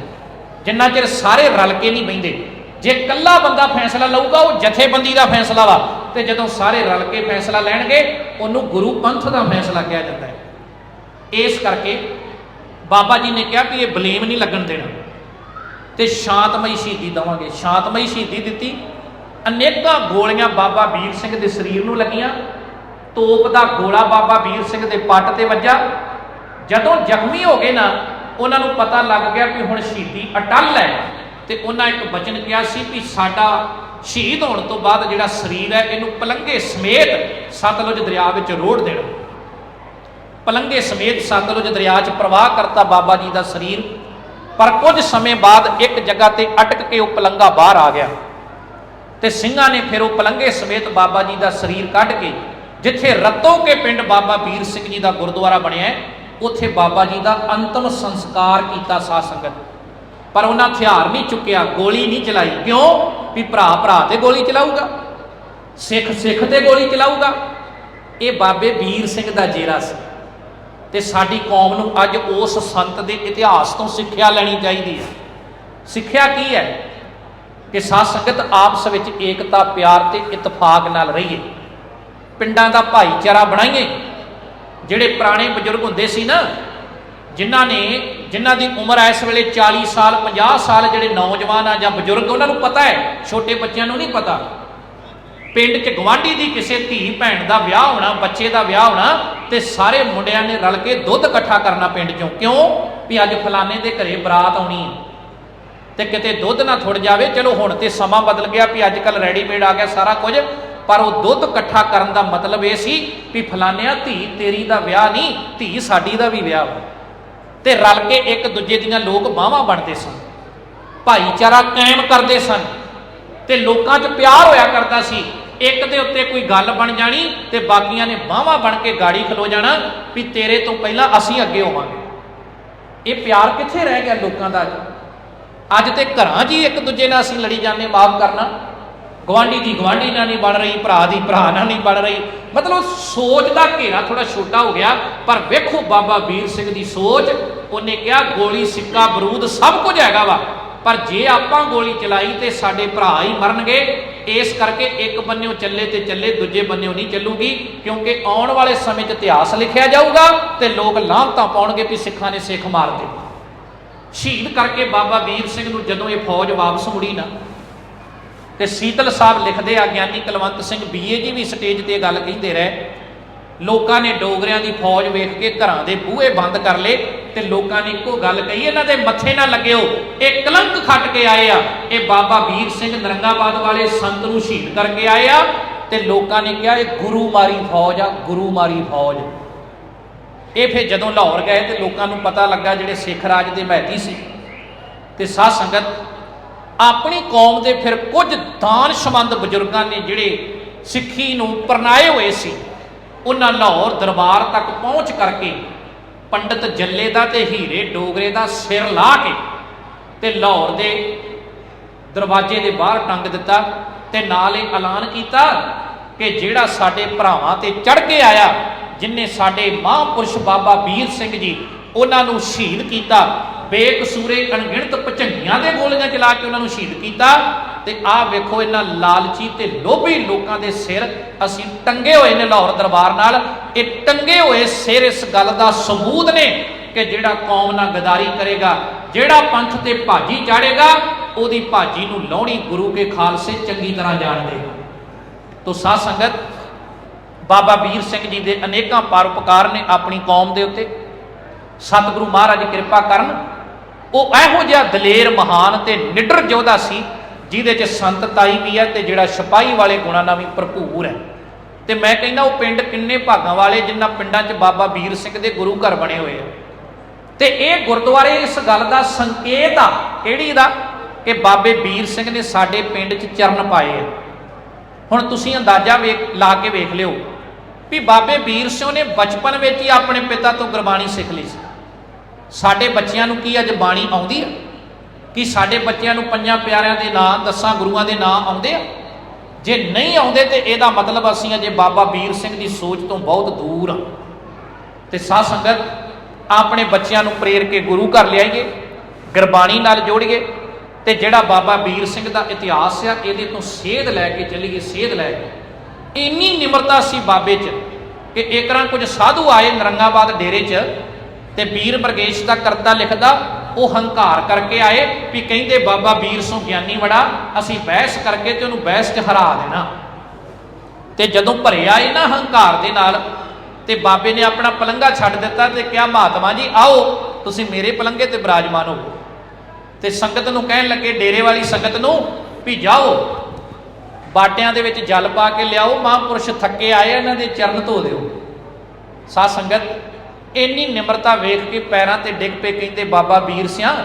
ਜਿੰਨਾ ਚਿਰ ਸਾਰੇ ਰਲ ਕੇ ਨਹੀਂ ਬਹਿੰਦੇ। ਜੇ ਇਕੱਲਾ ਬੰਦਾ ਫੈਸਲਾ ਲਊਗਾ ਉਹ ਜਥੇਬੰਦੀ ਦਾ ਫੈਸਲਾ ਵਾ, ਤੇ ਜਦੋਂ ਸਾਰੇ ਰਲ ਕੇ ਫੈਸਲਾ ਲੈਣਗੇ ਉਹਨੂੰ ਗੁਰੂ ਪੰਥ ਦਾ ਫੈਸਲਾ ਕਿਹਾ ਜਾਂਦਾ ਹੈ। ਇਸ ਕਰਕੇ ਬਾਬਾ ਜੀ ਨੇ ਕਿਹਾ ਵੀ ਇਹ ਬਲੇਮ ਨਹੀਂ ਲੱਗਣ ਦੇਣਾ ਤੇ ਸ਼ਾਂਤਮਈ ਸ਼ਹੀਦੀ ਦੇਵਾਂਗੇ। ਸ਼ਾਂਤਮਈ ਸ਼ਹੀਦੀ ਦਿੱਤੀ। ਅਨੇਕਾਂ ਗੋਲੀਆਂ ਬਾਬਾ ਵੀਰ ਸਿੰਘ ਦੇ ਸਰੀਰ ਨੂੰ ਲੱਗੀਆਂ। ਤੋਪ ਦਾ ਗੋਲਾ ਬਾਬਾ ਵੀਰ ਸਿੰਘ ਦੇ ਪੱਟ ਤੇ ਵੱਜਾ। ਜਦੋਂ ਜ਼ਖਮੀ ਹੋ ਗਏ ਨਾ, ਉਹਨਾਂ ਨੂੰ ਪਤਾ ਲੱਗ ਗਿਆ ਕਿ ਹੁਣ ਸ਼ਹੀਦੀ ਅਟੱਲ ਹੈ, ਤੇ ਉਹਨਾਂ ਇੱਕ ਬਚਨ ਕਿਹਾ ਸੀ ਵੀ ਸਾਡਾ ਸ਼ਹੀਦ ਹੋਣ ਤੋਂ ਬਾਅਦ ਜਿਹੜਾ ਸਰੀਰ ਹੈ ਇਹਨੂੰ ਪਲੰਘੇ ਸਮੇਤ ਸਤਲੁਜ ਦਰਿਆ ਵਿੱਚ ਰੋੜ ਦੇਣਾ। ਪਲੰਘੇ ਸਮੇਤ ਸਤਲੁਜ ਦਰਿਆ 'ਚ ਪ੍ਰਵਾਹ ਕਰਤਾ ਬਾਬਾ ਜੀ ਦਾ ਸਰੀਰ। ਪਰ ਕੁਝ ਸਮੇਂ ਬਾਅਦ ਇੱਕ ਜਗ੍ਹਾ ਤੇ ਅਟਕ ਕੇ ਉਹ ਪਲੰਘਾ ਬਾਹਰ ਆ ਗਿਆ, ਤੇ ਸਿੰਘਾਂ ਨੇ ਫਿਰ ਉਹ ਪਲੰਘੇ ਸਮੇਤ ਬਾਬਾ ਜੀ ਦਾ ਸਰੀਰ ਕੱਢ ਕੇ ਜਿੱਥੇ ਰਤੋ ਕੇ ਪਿੰਡ ਬਾਬਾ ਵੀਰ ਸਿੰਘ ਜੀ ਦਾ ਗੁਰਦੁਆਰਾ ਬਣਿਆ, ਉੱਥੇ ਬਾਬਾ ਜੀ ਦਾ ਅੰਤਮ ਸੰਸਕਾਰ ਕੀਤਾ ਸਾਧ ਸੰਗਤ। ਪਰ ਉਹਨਾਂ ਹਥਿਆਰ ਨਹੀਂ ਚੁੱਕਿਆ, ਗੋਲੀ ਨਹੀਂ ਚਲਾਈ। ਕਿਉਂ? ਵੀ ਭਰਾ ਭਰਾ ਤੇ ਗੋਲੀ ਚਲਾਊਗਾ, ਸਿੱਖ ਸਿੱਖ ਤੇ ਗੋਲੀ ਚਲਾਊਗਾ। ਇਹ ਬਾਬੇ ਵੀਰ ਸਿੰਘ ਦਾ ਜੇਰਾ ਸੀ। ਤੇ ਸਾਡੀ ਕੌਮ ਨੂੰ ਅੱਜ ਉਸ ਸੰਤ ਦੇ ਇਤਿਹਾਸ ਤੋਂ ਸਿੱਖਿਆ ਲੈਣੀ ਚਾਹੀਦੀ ਹੈ। ਸਿੱਖਿਆ ਕੀ ਹੈ? ਕਿ ਸਾਧ ਸੰਗਤ ਆਪਸ ਵਿੱਚ ਏਕਤਾ, ਪਿਆਰ ਤੇ ਇਤਫਾਕ ਨਾਲ ਰਹੀਏ, ਪਿੰਡਾਂ ਦਾ ਭਾਈਚਾਰਾ ਬਣਾਈਏ। ਜਿਹੜੇ ਪੁਰਾਣੇ ਬਜ਼ੁਰਗ ਹੁੰਦੇ ਸੀ ਨਾ, ਜਿਨ੍ਹਾਂ ਦੀ ਉਮਰ ਇਸ ਵੇਲੇ 40 ਸਾਲ 50 ਸਾਲ, ਜਿਹੜੇ ਨੌਜਵਾਨ ਆ ਜਾਂ ਬਜ਼ੁਰਗ, ਉਹਨਾਂ ਨੂੰ ਪਤਾ ਹੈ, ਛੋਟੇ ਬੱਚਿਆਂ ਨੂੰ ਨਹੀਂ ਪਤਾ। ਪਿੰਡ 'ਚ ਗਵਾਂਢੀ ਦੀ ਕਿਸੇ ਧੀ ਭੈਣ ਦਾ ਵਿਆਹ ਹੋਣਾ, ਬੱਚੇ ਦਾ ਵਿਆਹ ਹੋਣਾ, ਤੇ ਸਾਰੇ ਮੁੰਡਿਆਂ ਨੇ ਰਲ ਕੇ ਦੁੱਧ ਇਕੱਠਾ ਕਰਨਾ ਪਿੰਡ 'ਚੋਂ। ਕਿਉਂ? ਵੀ ਅੱਜ ਫਲਾਣੇ ਦੇ ਘਰੇ ਬਰਾਤ ਆਉਣੀ ਹੈ ਤੇ ਕਿਤੇ ਦੁੱਧ ਨਾ ਥੁੜ ਜਾਵੇ। ਚਲੋ ਹੁਣ ਤੇ ਸਮਾਂ ਬਦਲ ਗਿਆ ਵੀ ਅੱਜ ਕੱਲ੍ਹ ਰੈਡੀਮੇਡ ਆ ਗਿਆ ਸਾਰਾ ਕੁਝ, ਪਰ ਉਹ ਦੁੱਧ ਇਕੱਠਾ ਕਰਨ ਦਾ ਮਤਲਬ ਇਹ ਸੀ ਵੀ ਫਲਾਣਿਆਂ ਧੀ ਤੇਰੀ ਦਾ ਵਿਆਹ ਨਹੀਂ, ਧੀ ਸਾਡੀ ਦਾ ਵੀ ਵਿਆਹ ਹੋ। ਤੇ ਰਲ ਕੇ ਇੱਕ ਦੂਜੇ ਦੀਆਂ ਲੋਕ ਬਾਹਾਂ ਬਣਦੇ ਸਨ, ਭਾਈਚਾਰਾ ਕਾਇਮ ਕਰਦੇ ਸਨ, ਤੇ ਲੋਕਾਂ 'ਚ ਪਿਆਰ ਹੋਇਆ ਕਰਦਾ ਸੀ। ਇੱਕ ਦੇ ਉੱਤੇ ਕੋਈ ਗੱਲ ਬਣ ਜਾਣੀ ਤੇ ਬਾਕੀਆਂ ਨੇ ਬਾਹਾਂ ਬਣ ਕੇ ਗਾੜੀ ਖਲੋ ਜਾਣਾ ਵੀ ਤੇਰੇ ਤੋਂ ਪਹਿਲਾਂ ਅਸੀਂ ਅੱਗੇ ਹੋਵਾਂਗੇ। ये प्यार कित्थे रह गया लोगों का? अज तो घर च ही एक दूजे नाल असीं लड़ी जाने, माफ करना, गुआढ़ी की गुआढ़ी नाल नहीं बन रही, भरा की भरा नाल नहीं बन रही। मतलब सोच का घेरा थोड़ा छोटा हो गया। पर वेखो बाबा वीर सिंह की सोच, उन्हें कहा गोली सिक्का बरूद सब कुछ हैगा वा, पर जे आपां गोली चलाई तो साडे भरा ही मरनगे। इस करके एक बन्ने चले तो चले, दूजे बन्ने नहीं चलूगी, क्योंकि आने वाले समय इतिहास लिखा जाऊगा तो लोग लाहनतां पाउणगे भी सिखां ने सिख मार दे। शहीद करके बाबा वीर सिंह नूं जदों ये फौज वापस मुड़ी ना, तो सीतल साहब लिखते आ, ज्ञानी कुलवंत सिंह BA जी भी स्टेज पर गल कहते रहे, लोगों ने डोगरियां की फौज वेख के घरां दे बूहे बंद कर ले, तो लोगों ने एको गल कही, इन्हां दे मत्थे ना लग्गिओ, ये कलंक खट के आए आ, ये बाबा वीर सिंह नरंगाबाद वाले संत नूं शहीद करके आए आ। तो लोगों ने कहा ये गुरु मारी फौज आ, गुरु मारी फौज। ये फिर जदों लाहौर गए तो लोगों को पता लगा जिहड़े सिख राज के महती सी ते साध संगत अपनी कौम के फिर कुछ दानशमंद बजुर्गों ने जिहड़े सिੱਖੀ नूं परनाए हुए सी, उन्हां लाहौर दरबार तक पहुँच करके पंडित जल्ले दा ते हीरे डोगरे दा सिर ला के ते लाहौर दे दरवाजे दे बाहर टंग दिता, ते नाल ही ऐलान किया कि जिहड़ा साडे भरावां ते चढ़ के आया, जिन्हें साडे महापुरुष बाबा वीर सिंह जी उन्हां नूं शहीद किया, बेकसूरे अणगिणत भचंगियां दे गोलियां चला के उन्हां नूं शहीद किया, ते आ वेखो इन्हां लालची ते लोभी लोकां दे सिर असीं टंगे होए ने लाहौर दरबार नाल। ये टंगे हुए सिर इस गल दा सबूत ने कि जिहड़ा कौम नाल गदारी करेगा, जिहड़ा पंथ ते भाजी चाड़ेगा, उहदी भाजी नूं लाउणी गुरु के खालसे चंगी तरह जाण देगा। तो साध संगत बाबा वीर सिंह जी के अनेकां परोपकार ने अपनी कौम के उत्ते। सतगुरु महाराज कृपा करन, वो इहो जिहा दलेर महान ते निडर योद्धा सी, जिहदे च संतताई भी है ते जिहड़ा सिपाही वाले गुणां नाल भी भरपूर है। ते मैं कहना वो पिंड किन्ने भागां वाले जिन्हां पिंडां च बाबा वीर सिंह दे गुरु घर बने हुए हैं। ते ये गुरुद्वारे इस गल का संकेत आ किहड़ी दा कि बाबे वीर सिंह ने साडे पिंड च चरण पाए है। हुण तुसीं अंदाजा ला के वेख लिओ भी बाबे वीर सिंह ने बचपन में ही अपने पिता तो गुरबाणी सिख ली सी। साडे बच्चियां नूं की अज बाणी आउंदी है? कि साडे बच्चियां नूं पंजां प्यारिਆਂ ਦੇ ਨਾਂ, 10 गुरुआं ਦੇ ਨਾਂ आउंदे आ? जे नहीं आउंदे ते इहदा मतलब असीं अजे बाबा वीर सिंह की सोच तो बहुत दूर हाँ। ते साध संगत अपने बच्चियां नूं प्रेर के गुरु घर लियाईए, गुरबाणी नाल जोड़िए, ते जिहड़ा बाबा वीर सिंह का इतिहास है इहदे तो सेध लैके चलीए, सेध लैके। इन्नी निमरता सी बाबे च कि एक कुछ साधु आए नरंगाबाद डेरे च, ते वीर मरगेश का करता लिखदा वो हंकार करके आए भी कहते बाबा वीर सिंह ज्ञानी बड़ा, असी बहस करके ते उन्होंने बहस च हरा देना। ते जदों भरे आए ना हंकार दे नाल, ते बाबे ने अपना पलंगा छड्ड दिता ते कहा महात्मा जी आओ तुसीं मेरे पलंगे ते विराजमान हो। ते संगत नूं कहण लगे, डेरे वाली संगत नूं भी जाओ बाटियां दे विच जल पा के लियाओ, महापुरुष थके आए इन्हां दे चरण धो दिओ। साध संगत इन्नी निमरता वेख के पैरां ते डिग पे कहते बाबा वीर सिंह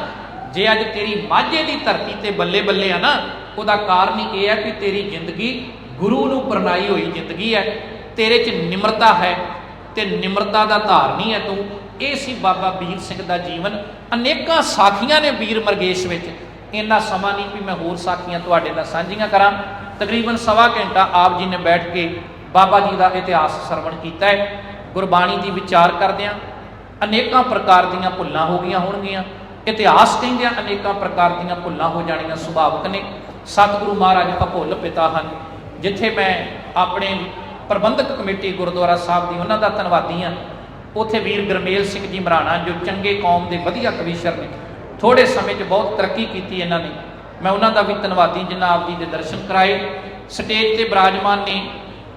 जे अज तेरी माझे की धरती ते बल्ले बल्ले आ ना, उहदा कारण ही यह है कि तेरी जिंदगी गुरु नूं परनाई हुई जिंदगी है, तेरे च निमरता है ते निमरता का धारनी है तू। ये सी बाबा वीर सिंह का जीवन। अनेकां साखियां ने वीर मरगेश विच, इन्ना समा नहीं भी मैं होर साखियां तुहाडे नाल सांझियां करां। तकरीबन सवा घंटा आप जी ने बैठ के बाबा जी का इतिहास सरवण किया है। गुरबाणी की विचार करदियां अनेकां प्रकार दीयां भुल्लां हो गईयां होणगीयां, इतिहास कहिंदियां अनेकां प्रकार दीयां भुल्लां हो जाणीआं सुभावक ने। सतगुरु महाराज अभुੱਲ पिता हैं, जिथे मैं अपने प्रबंधक कमेटी गुरुद्वारा साहब की उन्हों का धन्नवादी हाँ। उत्थे वीर गुरमेल सिंह जी मराणा जो चंगे कौम के वधिया कविशर ने, थोड़े समय बहुत तरक्की की इन्होंने, मैं उन्हों का भी धन्नवादी जिन्हें आप जी के दर्शन कराए। स्टेज पर विराजमान ने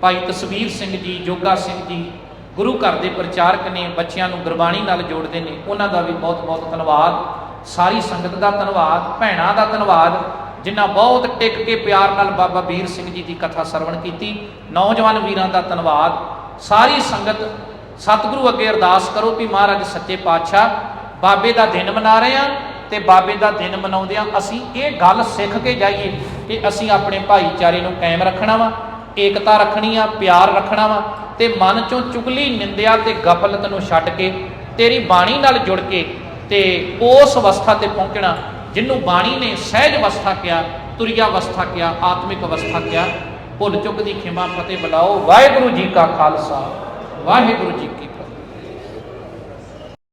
भाई तसवीर सिंह जी, जोगा सिंह जी, गुरु घर के प्रचारक ने, बच्चों को गुरबाणी नाल जोड़ते हैं, उन्हों का भी बहुत बहुत धन्यवाद। सारी संगत का धन्यवाद, भैणों का धन्यवाद जिन्हें बहुत टिक के प्यार नाल बाबा वीर सिंह जी की कथा सरवण की। नौजवान वीरों का धन्यवाद। सारी संगत सतगुरु अगे अरदास करो कि महाराज सच्चे पातशाह बाबे का दिन मना रहे हैं, तो बाबे का दिन मनाउंदियां असीं ये गल सीख के जाइए कि असीं अपने भाईचारे नूं कायम रखना वा, एकता रखनी आ, प्यार रखना वा, ते मन चों चुगली निंदिया ते गफलत नूं छड्ड के तेरी बाणी नाल जुड़ के ਤੇ ਉਸ ਅਵਸਥਾ ਤੇ ਪਹੁੰਚਣਾ ਜਿਹਨੂੰ ਬਾਣੀ ਨੇ ਸਹਿਜ ਅਵਸਥਾ ਕਿਹਾ, ਤੁਰਿਆ ਅਵਸਥਾ ਕਿਹਾ, ਆਤਮਿਕ ਅਵਸਥਾ ਕਿਹਾ। ਭੁੱਲ ਚੁੱਕ ਦੀ ਖਿਮਾ ਫਤਿਹ ਬੁਲਾਓ। ਵਾਹਿਗੁਰੂ ਜੀ ਕਾ ਖਾਲਸਾ, ਵਾਹਿਗੁਰੂ ਜੀ ਕੀ